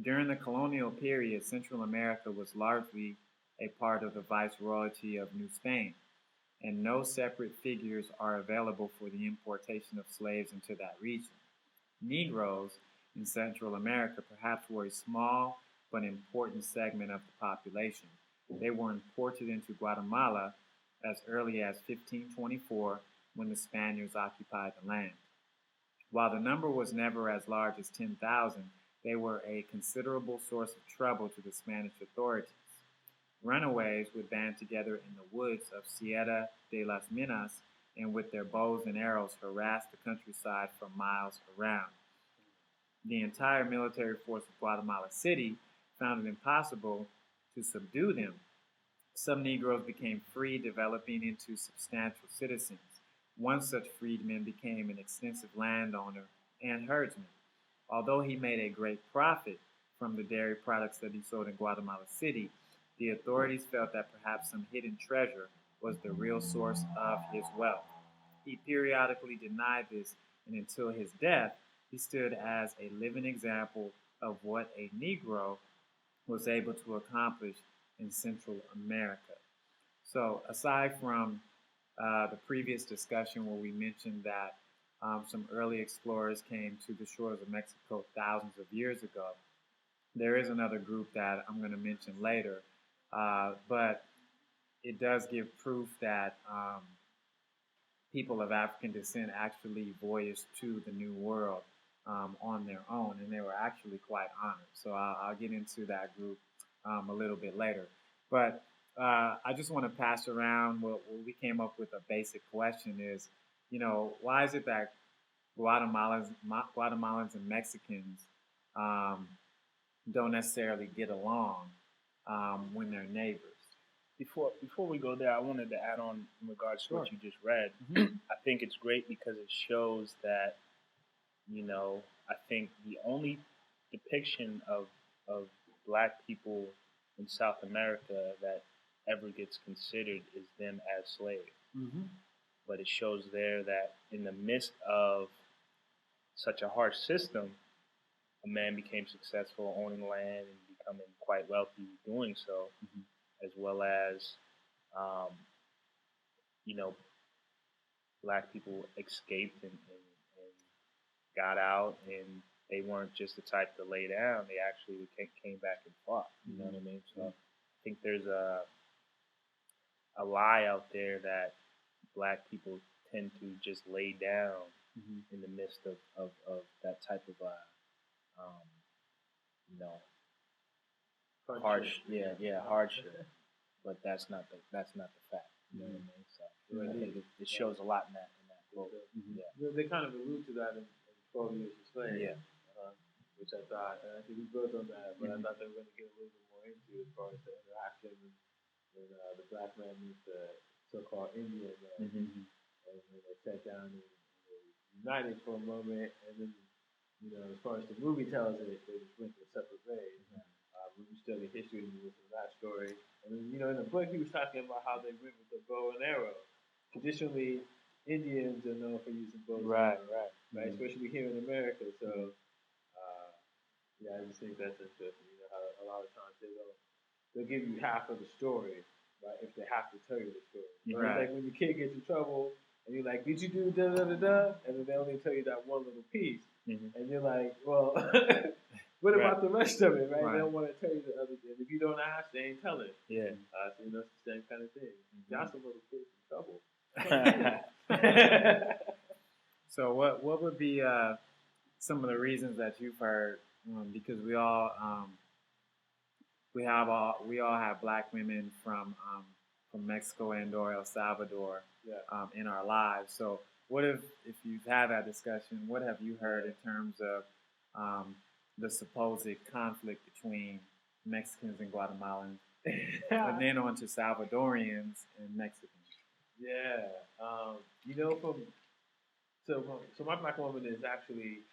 during the colonial period, Central America was largely a part of the Viceroyalty of New Spain, and no separate figures are available for the importation of slaves into that region. Negroes in Central America perhaps were a small but important segment of the population. They were imported into Guatemala as early as 1524 when the Spaniards occupied the land. While the number was never as large as 10,000, they were a considerable source of trouble to the Spanish authorities. Runaways would band together in the woods of Sierra de las Minas and with their bows and arrows harass the countryside for miles around. The entire military force of Guatemala City found it impossible to subdue them. Some Negroes became free, developing into substantial citizens. One such freedman became an extensive landowner and herdsman. Although he made a great profit from the dairy products that he sold in Guatemala City, the authorities felt that perhaps some hidden treasure was the real source of his wealth. He periodically denied this, and until his death, he stood as a living example of what a Negro was able to accomplish in Central America. So aside from the previous discussion where we mentioned that some early explorers came to the shores of Mexico thousands of years ago, there is another group that I'm going to mention later, but it does give proof that people of African descent actually voyaged to the New World on their own, and they were actually quite honored. So I'll get into that group a little bit later. But I just want to pass around what we came up with a basic question is, why is it that Guatemalans and Mexicans don't necessarily get along when they're neighbors? Before we go there, I wanted to add on in regards to what you just read. Mm-hmm. I think it's great because it shows that, I think the only depiction of black people in South America that ever gets considered is them as slaves. Mm-hmm. But it shows there that in the midst of such a harsh system, a man became successful owning land and becoming quite wealthy doing so, as well as, black people escaped and got out, and they weren't just the type to lay down. They actually came back and fought. You know what I mean? So I think there's a lie out there that black people tend to just lay down Mhm. in the midst of that type of you know, hardship. But that's not the fact. You know what I mean? So I think it shows a lot in that quote. They kind of allude to that in 12 Years a Slave. Yeah. Which I thought, and I think we built on that, but I thought they were going to get a little bit more into as far as the interaction and the black man with the so-called Indian man. And when they sat down and they united for a moment, and then, as far as the movie tells it, they just went their separate ways. When you study history, and you listen to that story. And then, in the book, he was talking about how they went with the bow and arrow. Traditionally, Indians are known for using bows and arrows, right? Especially here in America. So, I just think that's interesting. How a lot of times they'll give you half of the story, right? If they have to tell you the story. Right? It's like when your kid gets in trouble, and you're like, "Did you do da da da da?" And then they only tell you that one little piece, and you're like, "Well." What about the rest of it, right? They don't want to tell you the other thing. If you don't ask, they ain't telling. Yeah. So it's the same kind of thing. That's a little kid in trouble. So what would be some of the reasons that you've heard? Because we all have black women from Mexico and or El Salvador in our lives. So what if you've had that discussion? What have you heard in terms of the supposed conflict between Mexicans and Guatemalans, and then on to Salvadorians and Mexicans? Yeah, so my black woman is actually,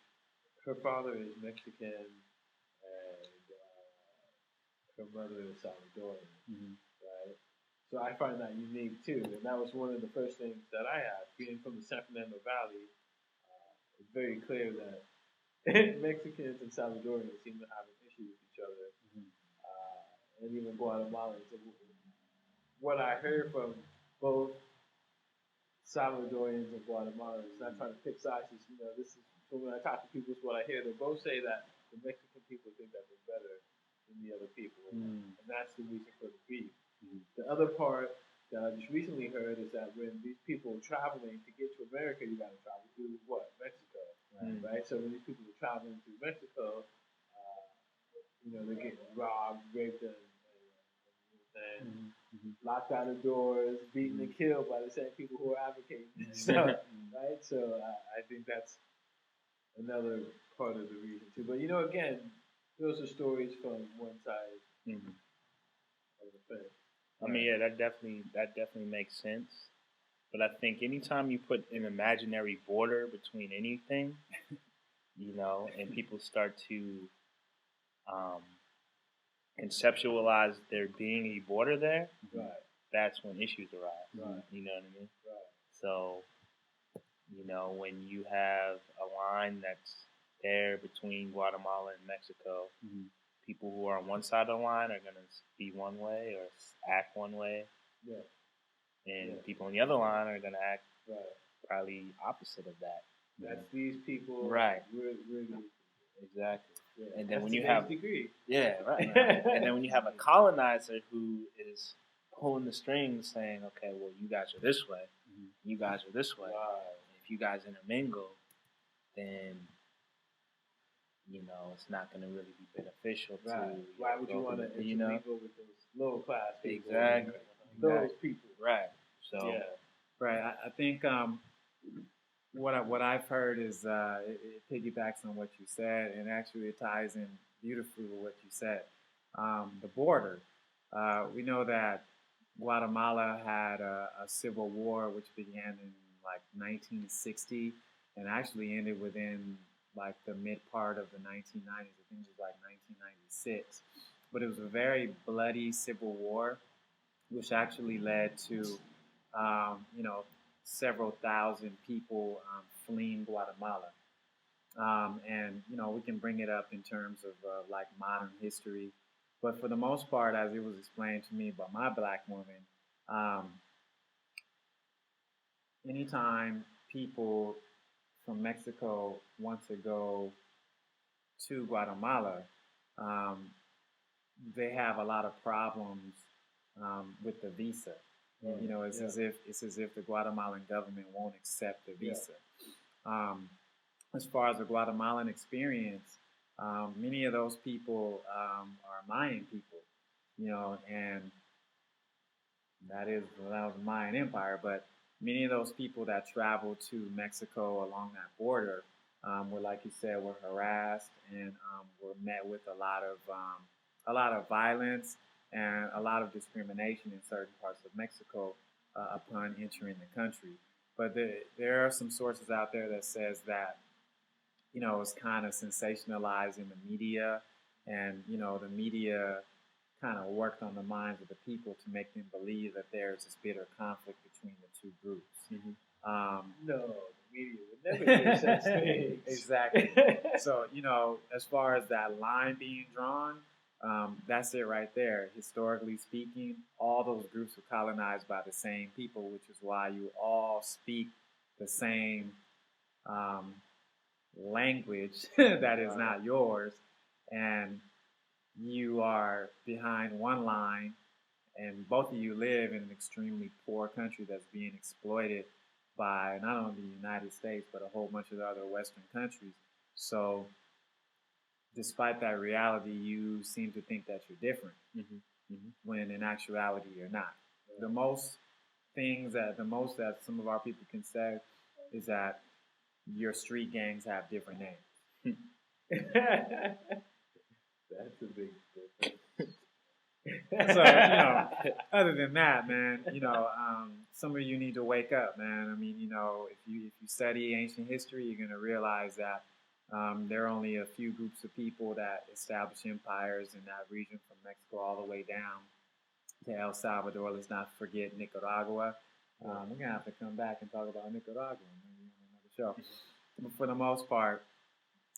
her father is Mexican and her mother is Salvadorian, right? So I find that unique too, and that was one of the first things that I had. Being from the San Fernando Valley, it's very clear that Mexicans and Salvadorians seem to have an issue with each other, and even Guatemalans. What I heard from both Salvadorians and Guatemalans, not trying to pick sides, this is when I talk to people, it's what I hear. They both say that the Mexican people think that they're better than the other people, and that's the reason for the beef. The other part that I just recently heard is that when these people are traveling to get to America, you got to travel through what? Mexico. Right? So when these people are traveling through Mexico, they're getting robbed, raped, and locked out of doors, beaten and killed by the same people who are advocating this stuff, right? So I think that's another part of the reason too. But again, those are stories from one side of the fence. I mean, yeah, that definitely makes sense. But I think anytime you put an imaginary border between anything, and people start to conceptualize there being a border there, that's when issues arise. You know what I mean? So, when you have a line that's there between Guatemala and Mexico, people who are on one side of the line are going to be one way or act one way. And people on the other line are going to act probably opposite of that. That's these people. Right. We're exactly. Yeah. And then That's when you the have degree. Yeah, right. And then when you have a colonizer who is pulling the strings saying, okay, well, you guys are this way, you guys are this way. If you guys intermingle, then it's not going to really be beneficial to Why would you want to intermingle with those lower class people? Exactly. Those people. Right. So. Yeah. Right. I think what I've heard is it piggybacks on what you said, and actually it ties in beautifully with what you said. The border. We know that Guatemala had a civil war which began in like 1960 and actually ended within like the mid part of the 1990s. I think it was like 1996. But it was a very bloody civil war, which actually led to, several thousand people fleeing Guatemala. And, we can bring it up in terms of like modern history. But for the most part, as it was explained to me by my black woman, anytime people from Mexico want to go to Guatemala, they have a lot of problems with the visa. You know, it's as if the Guatemalan government won't accept the visa. As far as the Guatemalan experience, many of those people are Mayan people, you know, and that was the Mayan Empire. But many of those people that traveled to Mexico along that border were, like you said, were harassed and were met with a lot of violence and a lot of discrimination in certain parts of Mexico upon entering the country. But there are some sources out there that says that, you know, it's kind of sensationalized in the media, and you know, the media kind of worked on the minds of the people to make them believe that there's this bitter conflict between the two groups. No, the media would never do such things. Exactly. So, you know, as far as that line being drawn, that's it right there. Historically speaking, all those groups were colonized by the same people, which is why you all speak the same language that is not yours, and you are behind one line, and both of you live in an extremely poor country that's being exploited by not only the United States, but a whole bunch of other Western countries. So despite that reality, you seem to think that you're different, when in actuality you're not. The most that some of our people can say is that your street gangs have different names. That's a big difference. So, you know, other than that, man, you know, some of you need to wake up, man. I mean, you know, if you study ancient history, you're going to realize that there are only a few groups of people that establish empires in that region, from Mexico all the way down to El Salvador. Let's not forget Nicaragua. We're going to have to come back and talk about Nicaragua maybe on another show. But for the most part,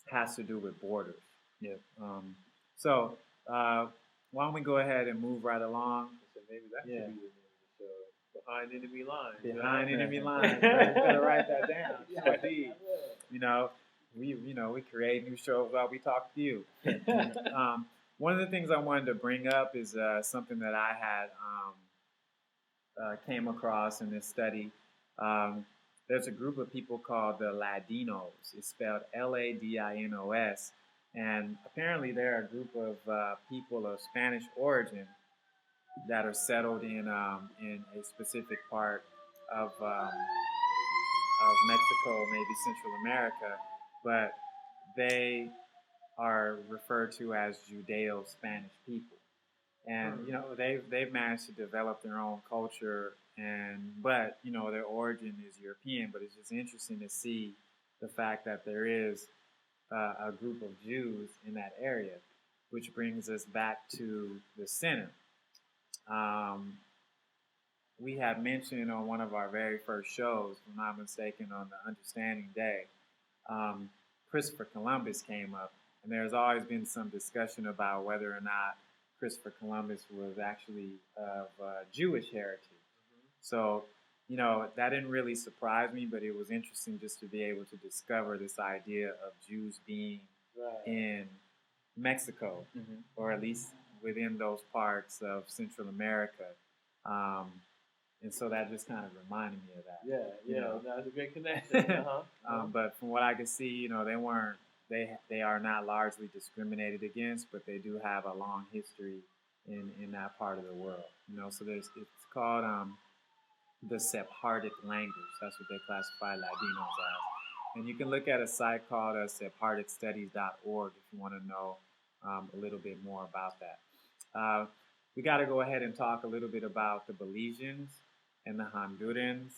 it has to do with borders. Yeah. So why don't we go ahead and move right along? So maybe that should be the name of the show. Behind Enemy Lines. Behind Enemy Lines. Better write that down. Yeah, indeed. You know, we create new shows while we talk to you. One of the things I wanted to bring up is something that I had came across in this study. There's a group of people called the Ladinos. It's spelled Ladinos. And apparently they're a group of people of Spanish origin that are settled in a specific part of Mexico, maybe Central America, but they are referred to as Judeo-Spanish people. And you know, they've managed to develop their own culture, but you know, their origin is European. But it's just interesting to see the fact that there is a group of Jews in that area, which brings us back to the center. We had mentioned on one of our very first shows, if I'm not mistaken, on the Understanding Day, Christopher Columbus came up, and there's always been some discussion about whether or not Christopher Columbus was actually of Jewish heritage. So, you know, that didn't really surprise me, but it was interesting just to be able to discover this idea of Jews being in Mexico, or at least within those parts of Central America. And so that just kind of reminded me of that. Yeah, that's a great connection. But from what I could see, you know, they are not largely discriminated against, but they do have a long history in that part of the world. You know, so it's called the Sephardic language. That's what they classify Ladinos as. And you can look at a site called sephardicstudies.org if you want to know a little bit more about that. We got to go ahead and talk a little bit about the Belizeans and the Hondurans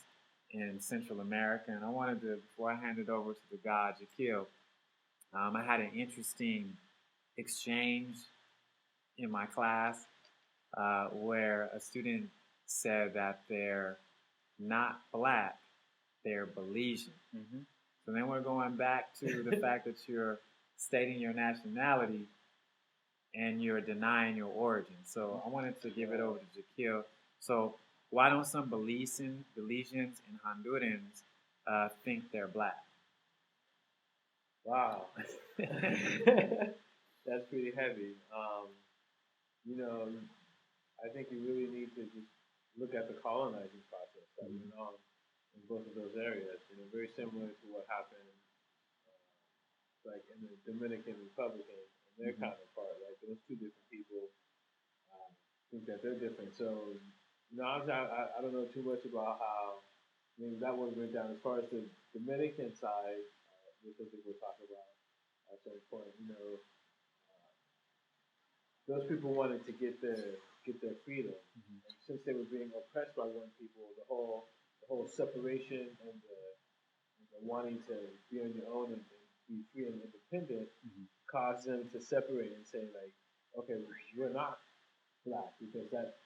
in Central America. And I wanted to, before I hand it over to the guy, Jakil, I had an interesting exchange in my class where a student said that they're not black, they're Belizean. So then we're going back to the fact that you're stating your nationality and you're denying your origin. So I wanted to give it over to Jakil. So why don't some Belizeans and Hondurans think they're black? Wow. That's pretty heavy. You know, I think you really need to just look at the colonizing process that went on in both of those areas. Very similar to what happened, like in the Dominican Republic and their counterpart. Like those two different people think that they're different. So, obviously, I don't know too much about how. That one went down as far as the Dominican side, which I think we'll talk about at some point. Those people wanted to get their freedom, and since they were being oppressed by one people, the whole separation and the wanting to be on your own and be free and independent caused them to separate and say like, okay, we're not black because that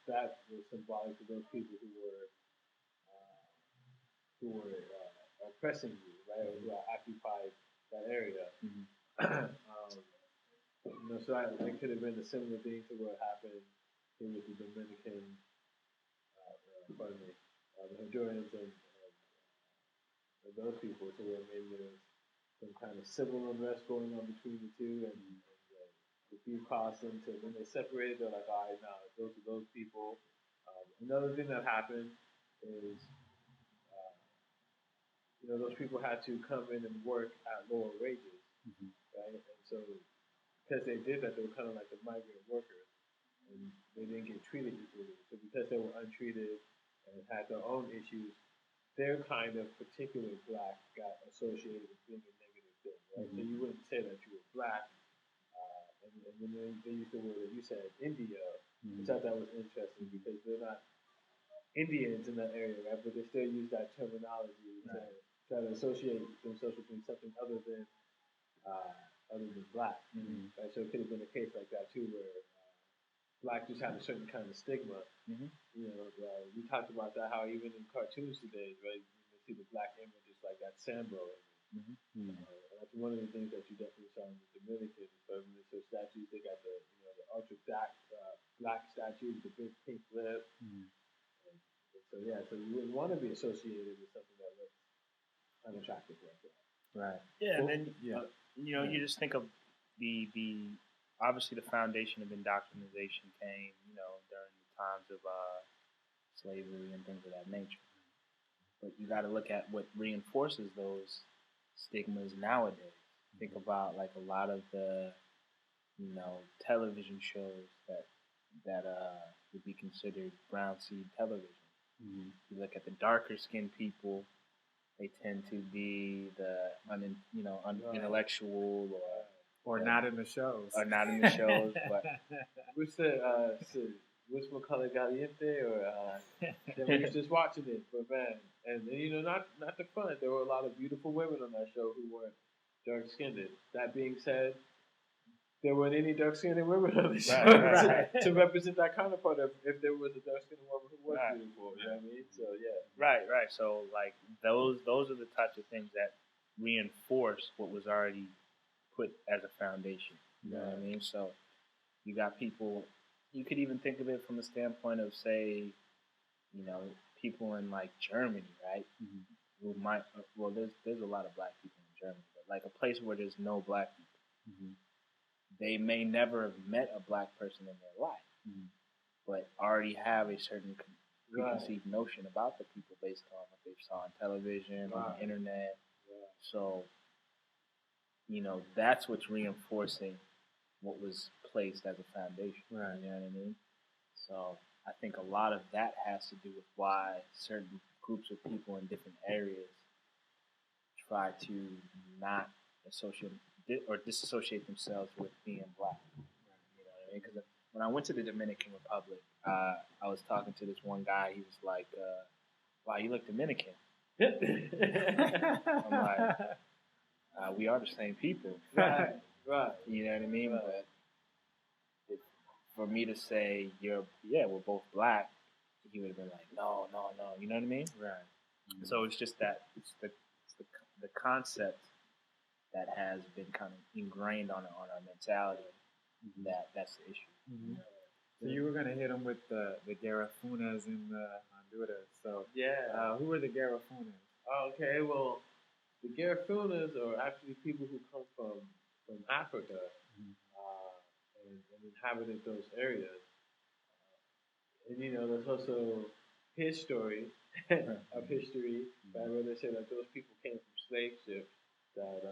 was symbolic of those people who were oppressing you, right, or who occupied that area. So it could have been a similar thing to what happened here with the Dominican, the Hondurans and those people, to where maybe there was some kind of civil unrest going on between the two, and the few caused them to, when they separated, they're like, all right, now those are those people. Another thing that happened is, those people had to come in and work at lower wages, right? And so, because they did that, they were kind of like the migrant workers, and they didn't get treated equally. So because they were untreated and had their own issues, their kind of particular black got associated with being a negative thing, right? So you wouldn't say that you were black, and then they used the word that you said, India, which I thought was interesting because they're not Indians in that area, right? But they still use that terminology to try to associate themselves with being something other than black. Right? So it could have been a case like that too, where black just had a certain kind of stigma. We talked about that, how even in cartoons today, right, you see the black image is like that Sambo image. That's one of the things that you definitely saw in the Dominicans. But when they show statues, they got the ultra black statues, the big pink lip. So you wouldn't want to be associated with something that looks unattractive like that. Right. Yeah, and then you just think of the obviously the foundation of indoctrination came during the times of slavery and things of that nature. But you got to look at what reinforces those stigmas nowadays. Think about like a lot of the television shows that would be considered brown seed television. You look at the darker skinned people, they tend to be the intellectual or not in the shows. Or not in the shows, but what's McCullough Caliente, or we was just watching it, but man, and not the front. There were a lot of beautiful women on that show who weren't dark skinned. That being said, there weren't any dark skinned women on the show to represent that counterpart if there was a dark skinned woman who was beautiful. You know what I mean? So yeah. Right. So like those are the types of things that reinforce what was already put as a foundation. You know what I mean? So you got people. You could even think of it from the standpoint of, say, people in like Germany, right? Who might there's a lot of black people in Germany, but like a place where there's no black people. They may never have met a black person in their life, but already have a certain preconceived notion about the people based on what they saw on television, on the internet. So, that's what's reinforcing what was placed as a foundation. Right. You know what I mean? So I think a lot of that has to do with why certain groups of people in different areas try to not associate or disassociate themselves with being black. You know what I mean? Because when I went to the Dominican Republic, I was talking to this one guy. He was like, "Wow, you look Dominican." I'm like, "We are the same people." Right. You know what I mean? Right. But for me to say we're both black, he would have been like, no. You know what I mean? Right. So it's just that it's the concept that has been kind of ingrained on our mentality. That's the issue. So you were going to hit them with the Garafunas in Honduras. So yeah, who were the Garafunas? Okay, well, the Garafunas are actually people who come from Africa and inhabited those areas. And there's also his story of history, right, where they say that those people came from slave ships that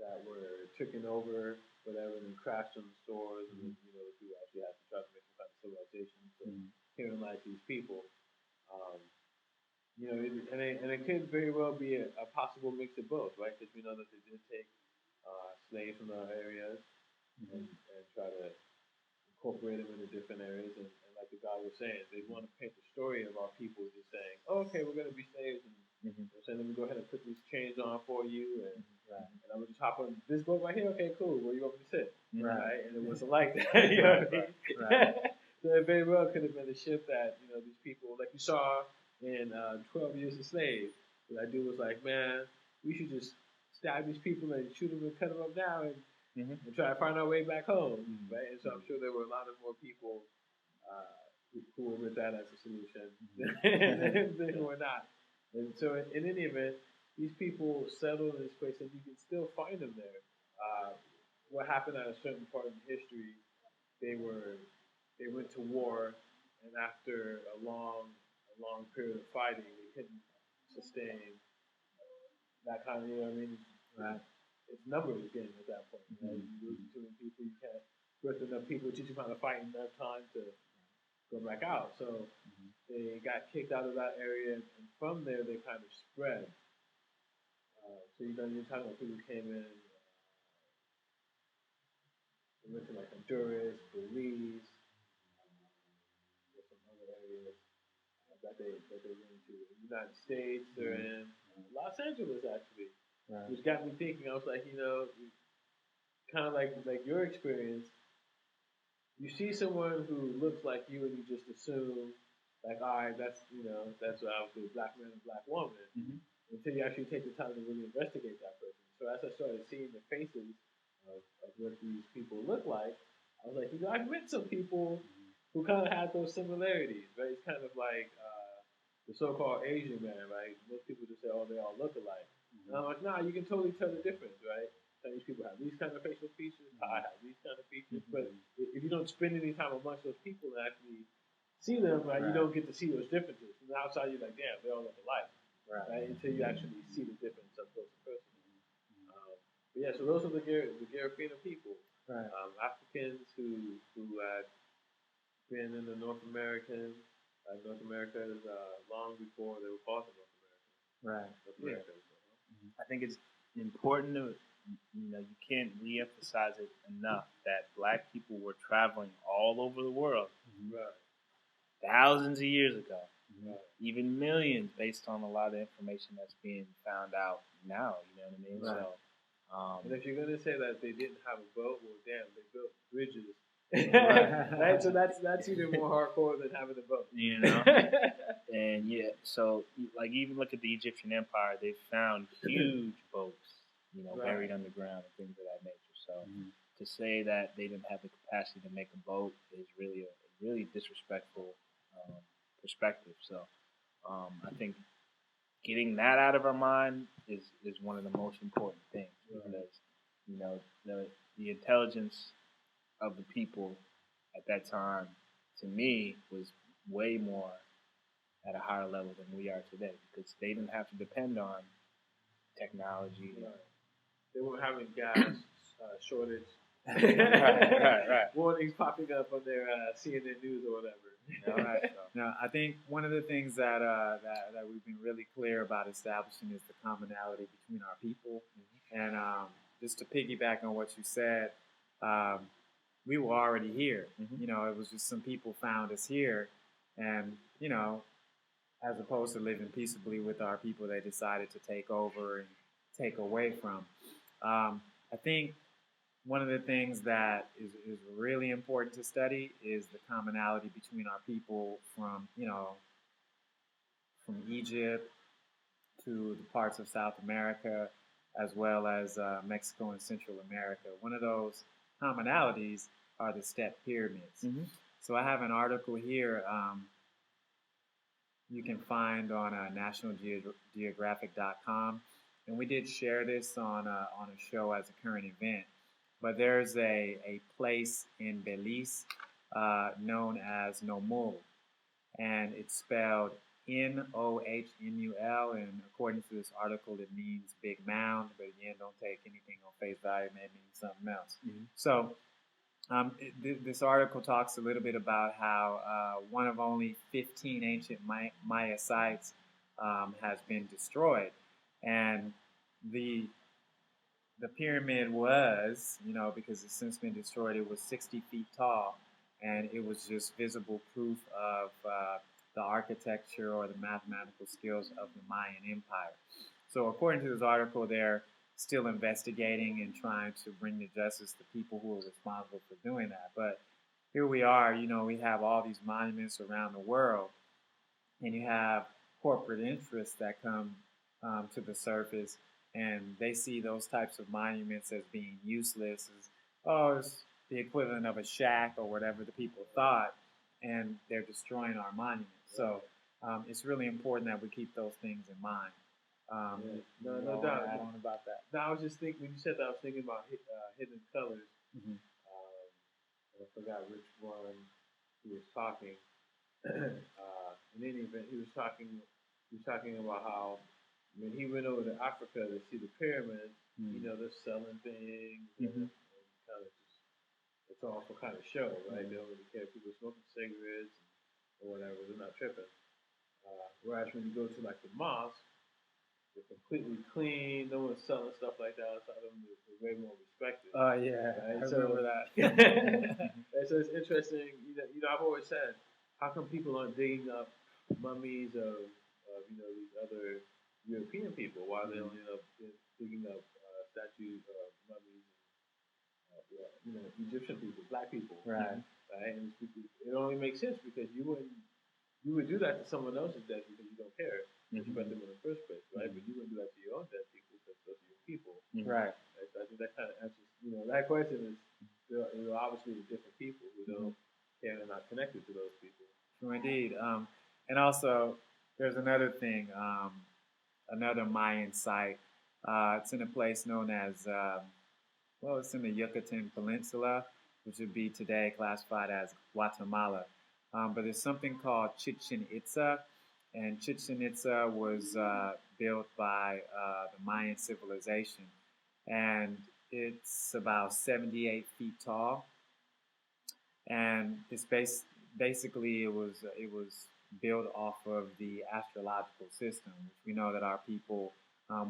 that were taken over, whatever, and crashed on the shores, and then, you know, the people actually had to try to make some kind of civilization to humanize these people. Um, you know, and it could very well be a possible mix of both, right? Because we know that they did take slaves from the areas and try to incorporate them into different areas. And like the guy was saying, they want to paint the story of our people just saying, oh, okay, we're going to be slaves. And they're saying, let me go ahead and put these chains on for you. And I'm going to just hop on this boat right here. Okay, cool. Where you want me to sit? Right. And it wasn't like that. You know what I mean? So it very well could have been a ship that, you know, these people, like you saw in 12 Years a Slave, where that dude was like, man, we should just stab these people and shoot them and cut them up now and try to find our way back home, right? And so I'm sure there were a lot of more people who were with that as a solution than who were not. And so in any event, these people settled in this place and you can still find them there. What happened at a certain part in history, they went to war, and after a long period of fighting, they couldn't sustain that kind of, you know what I mean? Right. It's numbers game at that point. Right? You lose too many people, you can't birth enough people, teach them how to fight in enough time to go back out. So they got kicked out of that area, and from there they kind of spread. So you're talking about people who came in, they went to like Honduras, Belize, some other areas that they went to. The United States, they're in Los Angeles actually. Which got me thinking. I was like, you know, kind of like your experience. You see someone who looks like you, and you just assume, like, all right, that's what I would do, black man and black woman, until you actually take the time to really investigate that person. So as I started seeing the faces of what these people look like, I was like, you know, I've met some people who kind of had those similarities, right? It's kind of like the so-called Asian man, right? Most people just say, oh, they all look alike. And I'm like, nah, you can totally tell the difference, right? Chinese people have these kind of facial features, I have these kind of features, but if you don't spend any time amongst those people and actually see them, right, you don't get to see those differences. From the outside, you're like, damn, they all look alike, right? Until you actually see the difference up close and personal. But yeah, so those are the Garifuna people, Africans who had been in the North America is long before they were called the North America. North America. I think it's important to, you know, you can't re-emphasize it enough that black people were traveling all over the world thousands of years ago, even millions, based on a lot of information that's being found out now. You know what I mean? So, and if you're gonna say that they didn't have a boat, well, damn, they built bridges. Right, so that's even more hardcore than having a boat. You know, and yeah, so like even look at the Egyptian Empire, they found huge boats, you know, buried underground and things of that nature. So to say that they didn't have the capacity to make a boat is really a really disrespectful perspective. So I think getting that out of our mind is one of the most important things because, you know, the intelligence of the people at that time, to me, was way more at a higher level than we are today because they didn't have to depend on technology. They weren't having gas shortage. Right. Warnings popping up on their CNN News or whatever. Now, I think one of the things that we've been really clear about establishing is the commonality between our people. And just to piggyback on what you said, we were already here. You know, it was just some people found us here, and you know, as opposed to living peaceably with our people, they decided to take over and take away from. I think one of the things that is really important to study is the commonality between our people from Egypt to the parts of South America, as well as Mexico and Central America. One of those commonalities are the step pyramids. So I have an article here you can find on nationalgeographic.com, and we did share this on a show as a current event. But there's a place in Belize known as Nomul, and it's spelled Nohmul. And according to this article, it means big mound. But again, don't take anything on face value; it may mean something else. Mm-hmm. So this article talks a little bit about how one of only 15 ancient Maya sites has been destroyed, and the pyramid was, because it's since been destroyed, it was 60 feet tall, and it was just visible proof of the architecture or the mathematical skills of the Mayan Empire. So according to this article, they're still investigating and trying to bring to justice the people who are responsible for doing that. But here we are, we have all these monuments around the world, and you have corporate interests that come to the surface, and they see those types of monuments as being useless, it's the equivalent of a shack or whatever the people thought, and they're destroying our monuments. So it's really important that we keep those things in mind. No doubt. Add on about that. No, I was just thinking, when you said that, I was thinking about Hidden Colors. Mm-hmm. I forgot which one he was talking. In any event, he was talking about how when he went over to Africa to see the pyramids, they're selling things and kind of just, it's all for kind of show, right? They don't really care if people smoking cigarettes or whatever, they're not tripping. Whereas when you go to like the mosque, they're completely clean, no one's selling stuff like that outside of them, they're way more respected. Oh yeah, right? I remember that. And so it's interesting, I've always said, how come people aren't digging up mummies of these other European people? Why they don't end up digging up statues of mummies of Egyptian people, black people, right? And it only makes sense because you would do that to someone else's dead because you don't care that you met them in the first place, right? But you wouldn't do that to your own dead people because those are your people, right? So I think that kind of answers that question is obviously the different people who don't care and are not connected to those people. True indeed. And also, there's another thing, another Mayan site. It's in a place known as, it's in the Yucatan Peninsula, which would be today classified as Guatemala. But there's something called Chichen Itza, and Chichen Itza was built by the Mayan civilization, and it's about 78 feet tall, and it's basically it was built off of the astrological system, which we know that our people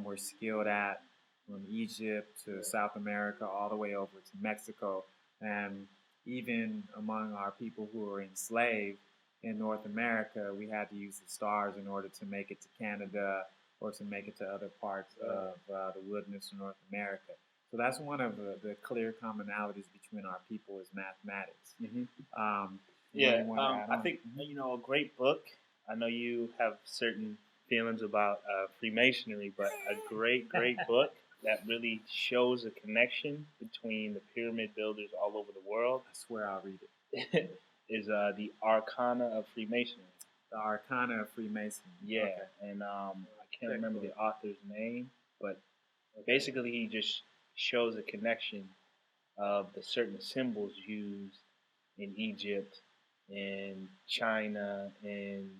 were skilled at, from Egypt to South America all the way over to Mexico, and even among our people who were enslaved in North America, we had to use the stars in order to make it to Canada or to make it to other parts of the wilderness of North America. So that's one of the clear commonalities between our people is mathematics. I think a great book. I know you have certain feelings about Freemasonry, but a great book that really shows a connection between the pyramid builders all over the world. I swear I'll read it. Is The Arcana of Freemasonry. The Arcana of Freemasonry. Yeah, okay. And I can't remember the author's name, but basically he just shows a connection of the certain symbols used in Egypt, in China, in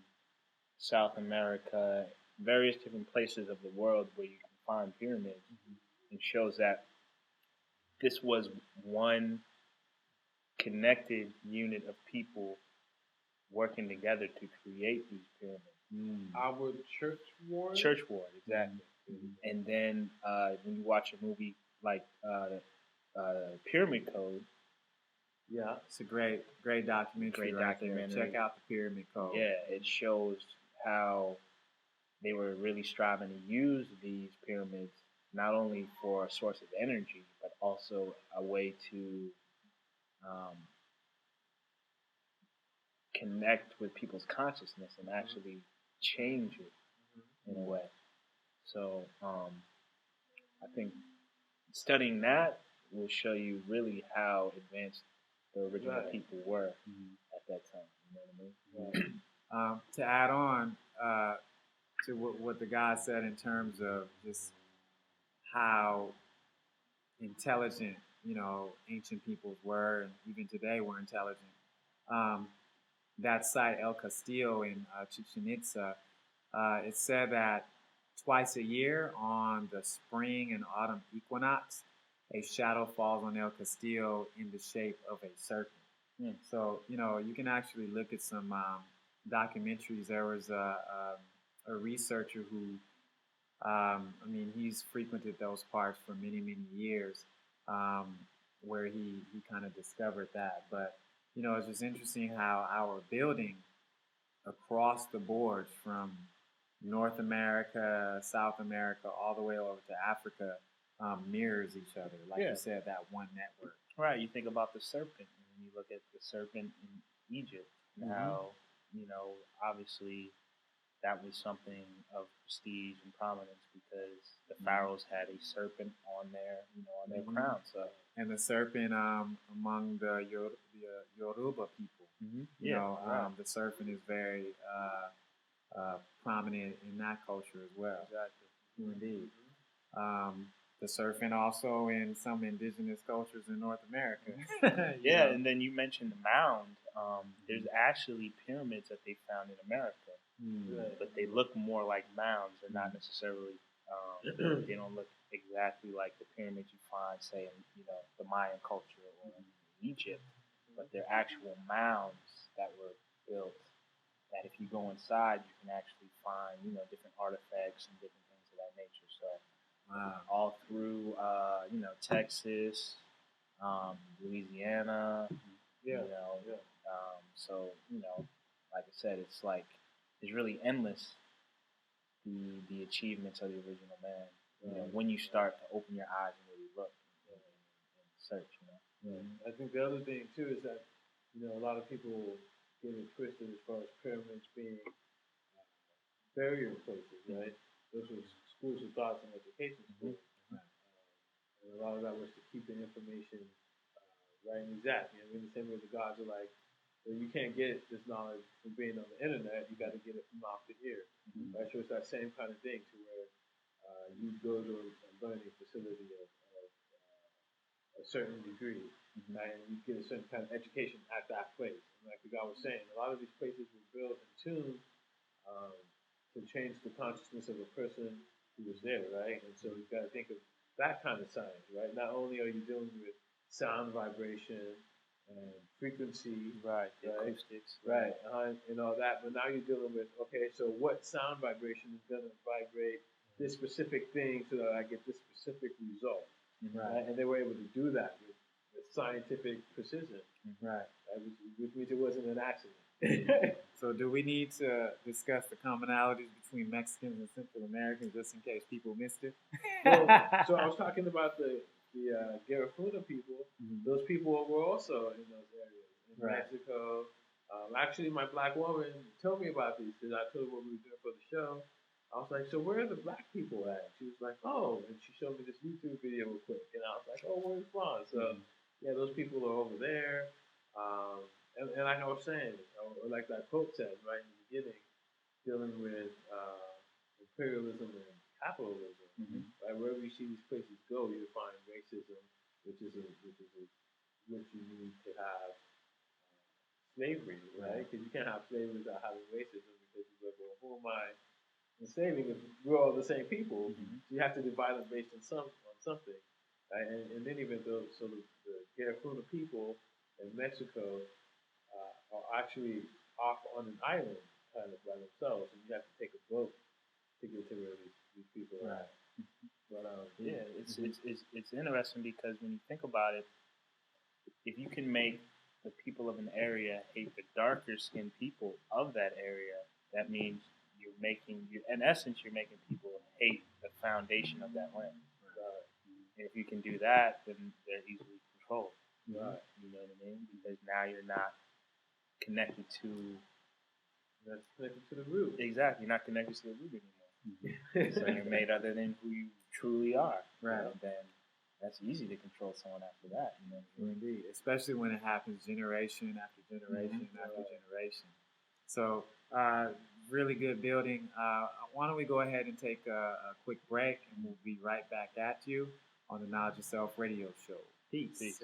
South America, various different places of the world where you can find pyramids, and shows that this was one connected unit of people working together to create these pyramids. Our church ward? Church ward, exactly. And then when you watch a movie like Pyramid Code, yeah, it's a great documentary. There. Check out the Pyramid Code. Yeah, it shows how they were really striving to use these pyramids not only for a source of energy, but also a way to connect with people's consciousness and actually change it in a way. So I think studying that will show you really how advanced the original people were at that time. You know what I mean? To add on to what the guy said in terms of just how intelligent, ancient peoples were, and even today we're intelligent. that site El Castillo in Chichen Itza, it said that twice a year on the spring and autumn equinox, a shadow falls on El Castillo in the shape of a serpent. So, you can actually look at some documentaries. There was a researcher who, he's frequented those parts for many, many years, where he kind of discovered that. But, it's just interesting how our building across the board from North America, South America, all the way over to Africa, mirrors each other. Like you said, that one network. Right. You think about the serpent, and when you look at the serpent in Egypt, and how, obviously that was something of prestige and prominence because the pharaohs had a serpent on their crown. So, and the serpent among the Yoruba people, the serpent is very prominent in that culture as well. Exactly. Indeed. The serpent also in some indigenous cultures in North America. And then you mentioned the mound. There's actually pyramids that they found in America, but they look more like mounds. They're not necessarily. They don't look exactly like the pyramids you find, say, in the Mayan culture or in Egypt, but they're actual mounds that were built. That if you go inside, you can actually find different artifacts and different things of that nature. So. All through, Texas, Louisiana, so, like I said, it's really endless, the achievements of the original man, when you start to open your eyes and really look and search, I think the other thing, too, is that, a lot of people get it twisted as far as pyramids being burial places, right? Those were schools of thought and education schools. And a lot of that was to keep the information right and exact. In the same way the gods are like, well, you can't get this knowledge from being on the internet. You got to get it from off the ear. Right? So it's that same kind of thing to where you go to a learning facility of a certain degree, right? And you get a certain kind of education at that place. And like the guy was saying, a lot of these places were built and tuned to change the consciousness of a person who was there, right? And so you've got to think of that kind of science, right? Not only are you dealing with sound vibration and frequency, right? Acoustics, right, and all that, but now you're dealing with, okay, so what sound vibration is going to vibrate this specific thing so that I get this specific result, right? And they were able to do that with scientific precision, right? Which means it wasn't an accident. So do we need to discuss the commonalities between Mexicans and Central Americans just in case people missed it? So I was talking about the Garifuna people. Those people were also in those areas in Mexico. Actually, my black woman told me about these because I told her what we were doing for the show. I was like, so where are the black people at? She was like, oh, and she showed me this YouTube video real quick. And I was like, oh, where's Ron? So, yeah, those people are over there. And like I was saying, or like that quote said right in the beginning, dealing with imperialism and capitalism, right? Wherever you see these places go, you find racism, which you need to have slavery, right? Because you can't have slavery without having racism because you're like, well, who am I enslaving if we're all the same people? So you have to divide them based on something, right? And then even though, so the Garifuna people in Mexico are actually off on an island kind of by themselves, and you have to take a boat to get to where these people are. But, it's interesting because when you think about it, if you can make the people of an area hate the darker skinned people of that area, that means you're making people hate the foundation of that land. And if you can do that, then they're easily controlled. Right. You know what I mean? Because now you're not connected to the root. Exactly, you're not connected to the root anymore. So you're made other than who you truly are. Right. And then that's easy to control someone after that. Indeed, especially when it happens generation after generation after generation. So, really good building. Why don't we go ahead and take a quick break, and we'll be right back at you on the Knowledge Yourself Radio Show. Peace. Peace.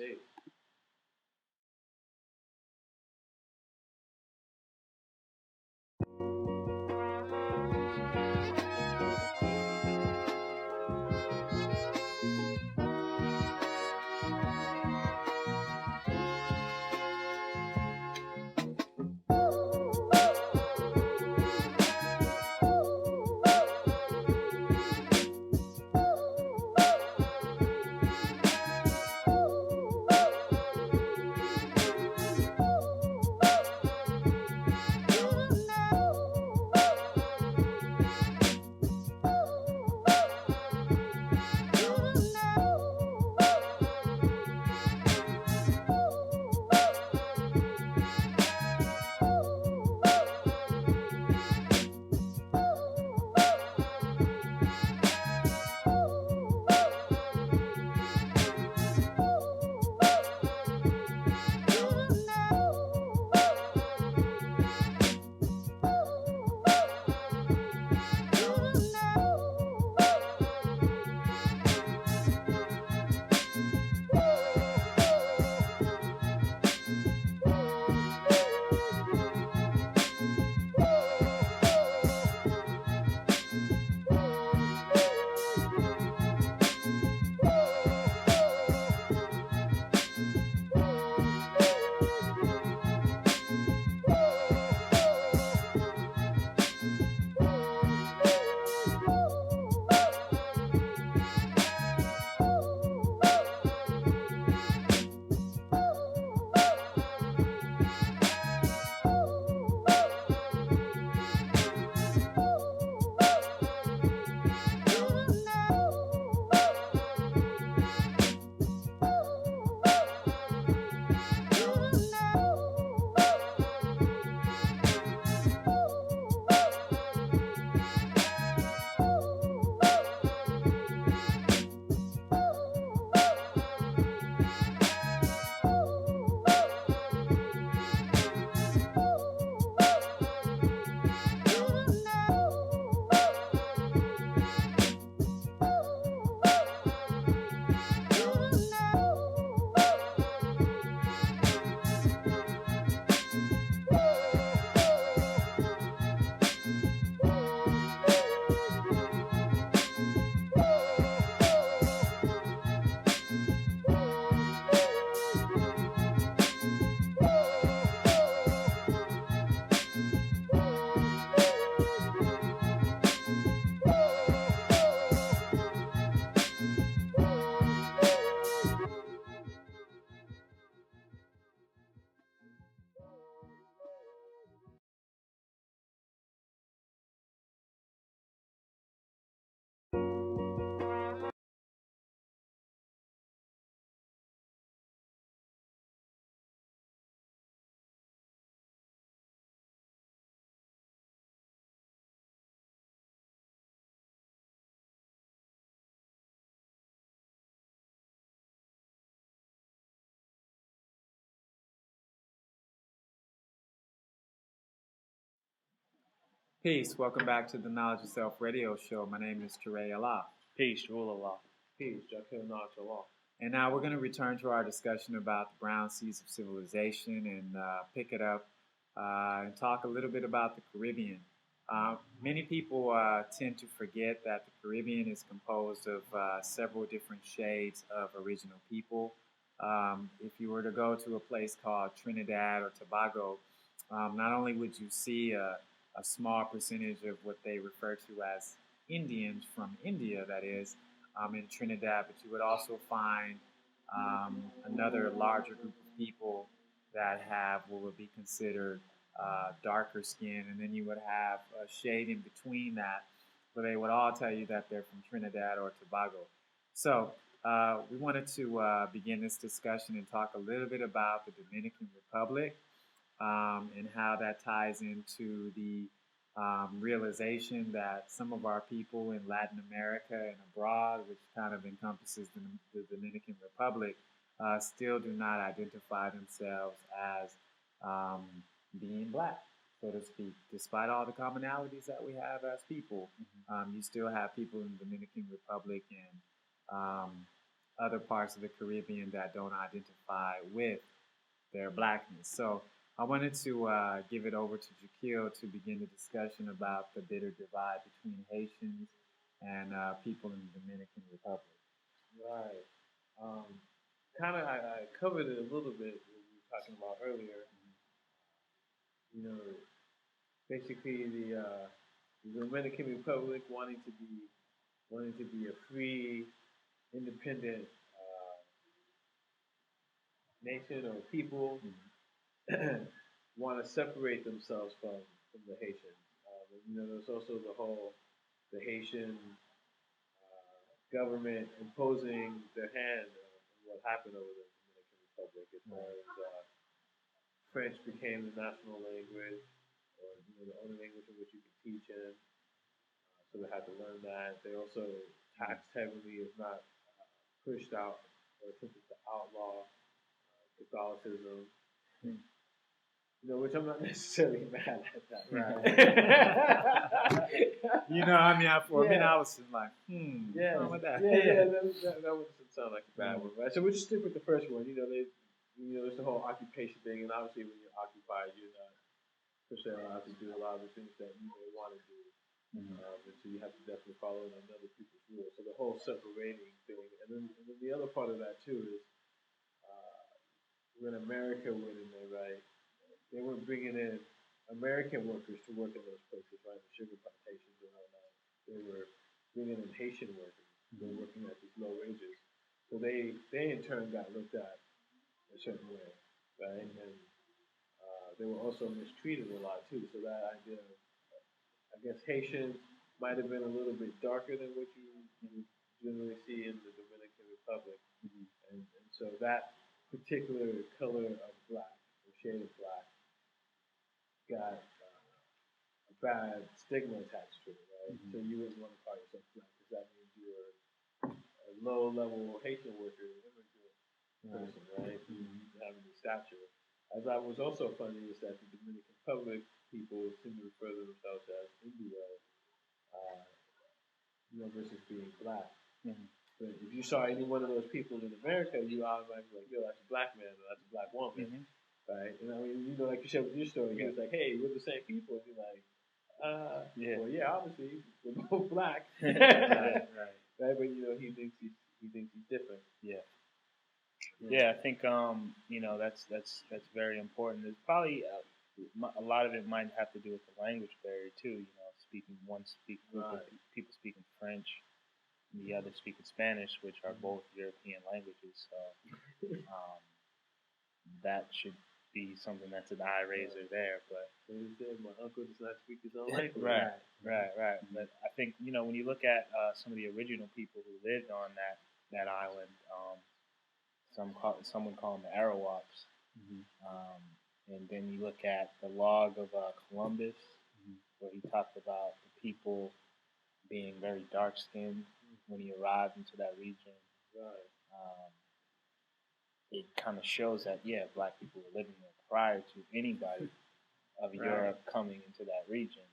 Peace. Welcome back to the Knowledge Yourself radio show. My name is Teray Allah. Peace, rule of law. Peace, Jakil Law. And now we're going to return to our discussion about the brown seas of civilization and pick it up and talk a little bit about the Caribbean. Many people tend to forget that the Caribbean is composed of several different shades of original people. If you were to go to a place called Trinidad or Tobago, not only would you see a small percentage of what they refer to as Indians from India, that is, in Trinidad, but you would also find another larger group of people that have what would be considered darker skin, and then you would have a shade in between that, where they would all tell you that they're from Trinidad or Tobago. So we wanted to begin this discussion and talk a little bit about the Dominican Republic and how that ties into the realization that some of our people in Latin America and abroad, which kind of encompasses the Dominican Republic, still do not identify themselves as being black, so to speak. Despite all the commonalities that we have as people, you still have people in the Dominican Republic and other parts of the Caribbean that don't identify with their blackness. So I wanted to give it over to Jakil to begin the discussion about the bitter divide between Haitians and people in the Dominican Republic. Right. I covered it a little bit when we were talking about earlier. You know, basically the Dominican Republic wanting to be a free, independent nation or people. Want to separate themselves from the Haitians. There's also the Haitian government imposing their hand on what happened over the Dominican Republic as far as French became the national language, or the only language in which you can teach in. So they had to learn that. They also taxed heavily, if not pushed out or attempted to outlaw Catholicism. Which I'm not necessarily mad at that. Right. I mean, for a minute I was like, what's wrong with that? That doesn't sound like a bad one, right? So we'll just stick with the first one. There's the whole occupation thing, and obviously when you're occupied, you're not per se allowed to do a lot of the things that you may want to do. And so you have to definitely follow other people's rules. So the whole separating thing, and then the other part of that too is when America went in there, right? They were bringing in American workers to work in those places, right? The sugar plantations and all that. They were bringing in Haitian workers. They were working at these low wages. So they in turn got looked at a certain way, right? And they were also mistreated a lot too. So that idea of, I guess Haitians might have been a little bit darker than what you generally see in the Dominican Republic. And so that particular color of black, or shade of black, got a bad stigma attached to it, right? So you wouldn't want to call yourself black because that means you're a low-level Haitian worker, immigrant person, right? Having the stature. As I was also funny is that the Dominican Republic people seem to refer to themselves as Indio, versus being black. But if you saw any one of those people in America, you automatically like, yo, that's a black man or that's a black woman. Right, and I mean, like you said with your story, he was like, "Hey, we're the same people." And you're like, well, yeah, obviously we're both black, right. But he thinks he's different. Yeah. I think that's very important. There's probably a lot of it might have to do with the language barrier too. People speaking French, and the other speaking Spanish, which are both European languages. So that should be something that's an eye raiser there. But my uncle does not speak his own language. Right. But I think when you look at some of the original people who lived on that island, some would call them the Arawaks, and then you look at the log of Columbus, where he talked about the people being very dark skinned when he arrived into that region. It kind of shows that black people were living there prior to anybody of Europe coming into that region.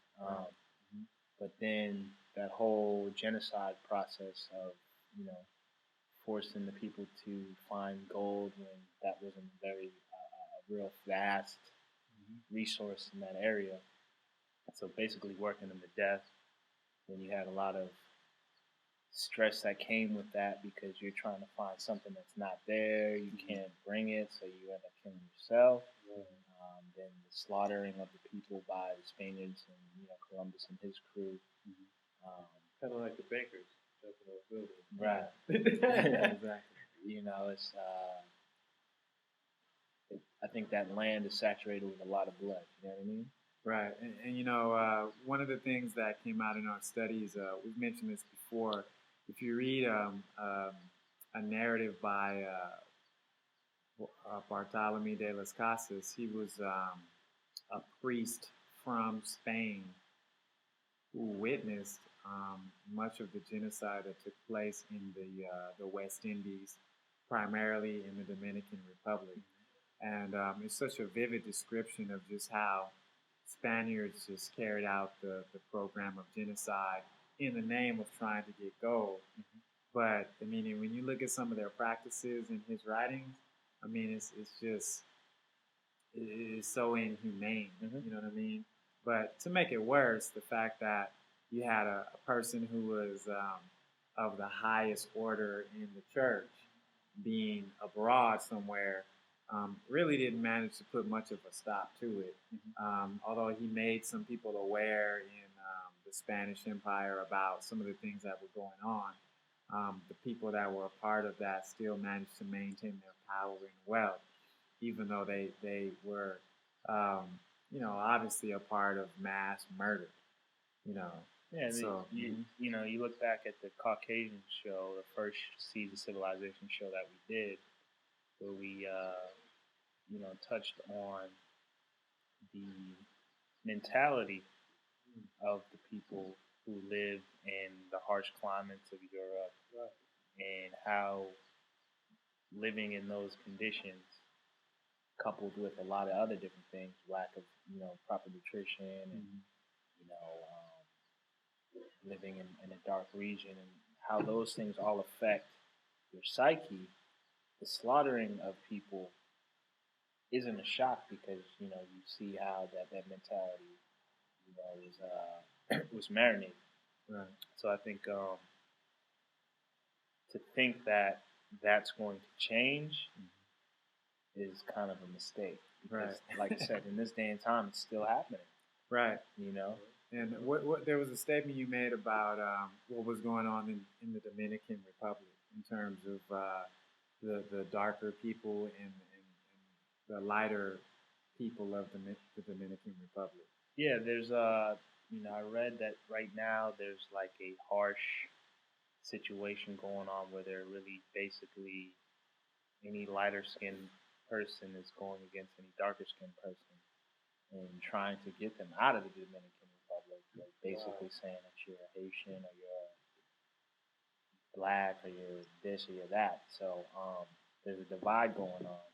but then that whole genocide process of, you know, forcing the people to find gold when that wasn't very a real vast resource in that area. So basically working them to death. Then you had a lot of stress that came with that because you're trying to find something that's not there. You can't bring it, so you end up killing yourself. Then the slaughtering of the people by the Spaniards and, you know, Columbus and his crew. Kind of like the bankers jumping those buildings. Right. Exactly. You know, it's I think that land is saturated with a lot of blood. You know what I mean? Right, and you know, one of the things that came out in our studies, we've mentioned this before. If you read a narrative by Bartolome de las Casas, he was a priest from Spain who witnessed much of the genocide that took place in the West Indies, primarily in the Dominican Republic. And it's such a vivid description of just how Spaniards just carried out the program of genocide in the name of trying to get gold. But I mean, when you look at some of their practices in his writings, I mean, it's just it is so inhumane. You know what I mean? But to make it worse, the fact that you had a person who was of the highest order in the church being abroad somewhere really didn't manage to put much of a stop to it. Although he made some people aware in the Spanish Empire about some of the things that were going on, the people that were a part of that still managed to maintain their power and wealth, even though they were, you know, obviously a part of mass murder, you know. Yeah, So, you know, you look back at the Caucasian show, the first Seeds of Civilization show that we did, where we, you know, touched on the mentality of the people who lived in the harsh climates of Europe, and how living in those conditions, coupled with a lot of other different things, lack of, you know, proper nutrition, and you know, living in a dark region, and how those things all affect your psyche. The slaughtering of people isn't a shock because, you know, you see how that mentality, you know, was marinated. Right. So I think to think that that's going to change is kind of a mistake. Because, like I said, in this day and time, it's still happening. Right. You know. And what there was a statement you made about what was going on in the Dominican Republic in terms of the darker people and the lighter people of the Dominican Republic. Yeah, there's you know, I read that right now there's like a harsh situation going on where they're really basically any lighter skinned person is going against any darker skinned person and trying to get them out of the Dominican Republic, like basically saying that you're a Haitian or you're black or you're this or you're that. So there's a divide going on.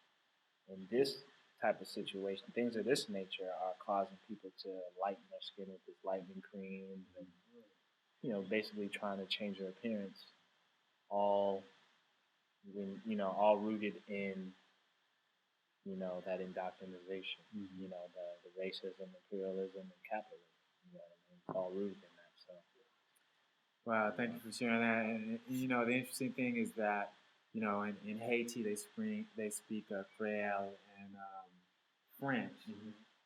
In this type of situation, things of this nature are causing people to lighten their skin with this lightening cream and, you know, basically trying to change their appearance, all rooted in, you know, that indoctrination, you know, the racism, imperialism, and capitalism. You know what I mean? It's all rooted in that. So. Wow, thank you for sharing that. And you know, the interesting thing is that, you know, in Haiti they speak Creole and French,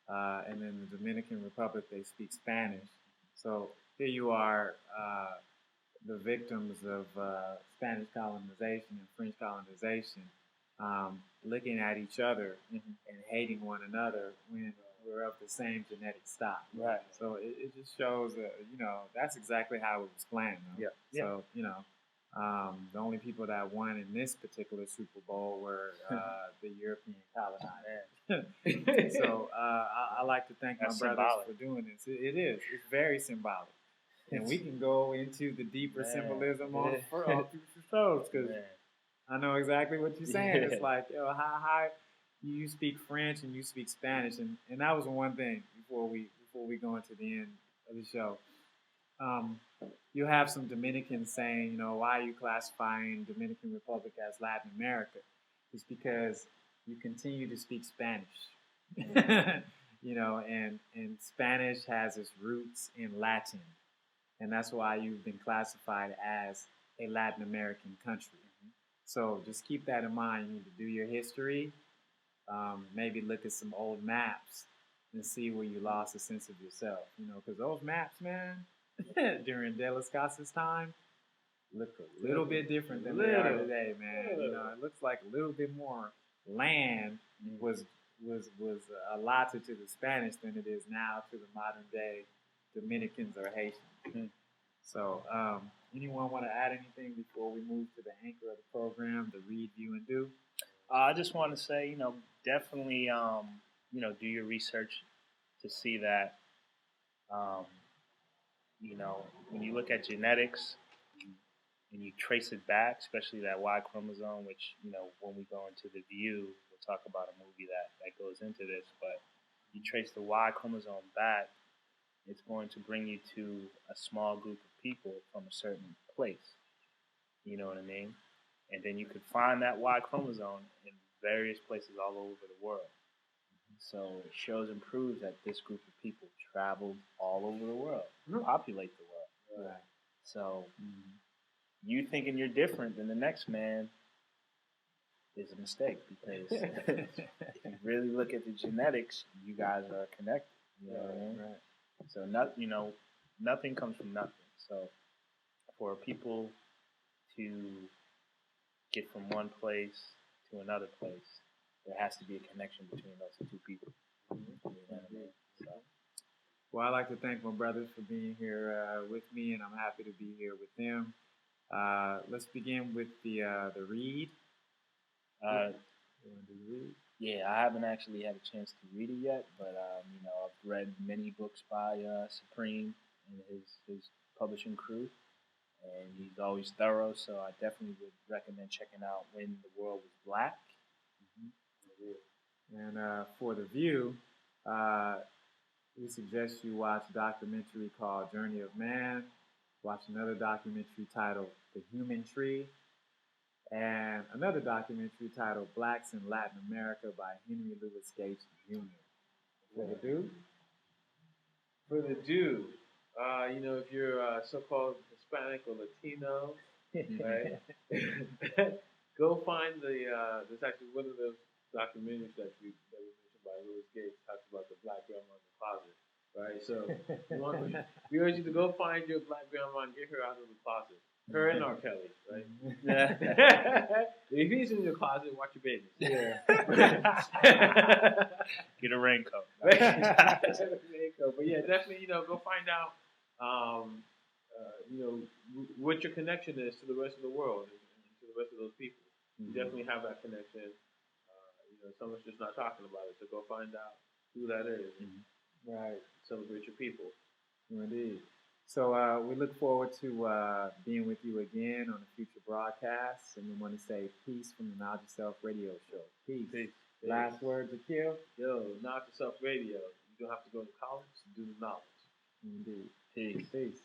and in the Dominican Republic they speak Spanish. So here you are, the victims of Spanish colonization and French colonization, looking at each other and hating one another when we're of the same genetic stock. Right. So it just shows that, you know, that's exactly how it was planned. Though. Yeah. So, you know, the only people that won in this particular Super Bowl were the European colonizers. So I like to thank That's my brothers symbolic. for doing this. It is. It's very symbolic. And we can go into the deeper symbolism on future shows because I know exactly what you're saying. It's like, yo, how you speak French and you speak Spanish, and that was one thing before we go into the end of the show. um, you have some Dominicans saying, why are you classifying Dominican Republic as Latin America? It's because you continue to speak Spanish, and Spanish has its roots in Latin, and that's why you've been classified as a Latin American country. So just keep that in mind. You need to do your history, maybe look at some old maps and see where you lost a sense of yourself. Because those maps, man, during De Las Casas' time, look a little bit different than they are today, man. It looks like a little bit more land was allotted to the Spanish than it is now to the modern day Dominicans or Haitians. So, anyone want to add anything before we move to the anchor of the program, the read, view, and do? I just want to say, definitely, do your research to see that, when you look at genetics and you trace it back, especially that Y chromosome, which, when we go into the view, we'll talk about a movie that goes into this, but you trace the Y chromosome back, it's going to bring you to a small group of people from a certain place. You know what I mean? And then you could find that Y chromosome in various places all over the world. So it shows and proves that this group of people traveled all over the world, populate the world. Right. So you thinking you're different than the next man is a mistake, because if you really look at the genetics, you guys are connected. You know what I mean? Right. So nothing comes from nothing. So for people to get from one place to another place, there has to be a connection between those two people. You know what I mean? So. Well, I'd like to thank my brothers for being here with me, and I'm happy to be here with them. Let's begin with the read. You want to do the read? Yeah, I haven't actually had a chance to read it yet, but I've read many books by Supreme and his publishing crew, and he's always thorough. So I definitely would recommend checking out When the World Was Black. And for the view, we suggest you watch a documentary called Journey of Man. Watch another documentary titled The Human Tree, and another documentary titled Blacks in Latin America by Henry Louis Gates Jr. For the do? For the do, if you're so-called Hispanic or Latino, right? Go find there's actually one of those documentaries that we mentioned by Louis Gates, talks about the black grandma in the closet, right? So we urge you to go find your black grandma and get her out of the closet. Her and R. Kelly, right? If he's in your closet, watch your babies. Yeah. Get a raincoat. But yeah, definitely, go find out, what your connection is to the rest of the world and to the rest of those people. You definitely have that connection. Someone's just not talking about it. So go find out who that is. Right. Celebrate your people. Indeed. So we look forward to being with you again on a future broadcast. And we want to say peace from the Knowledge Yourself radio show. Peace. Last words to kill. Yo, Knowledge Yourself radio. You don't have to go to college to do the knowledge. Indeed. Peace. Peace.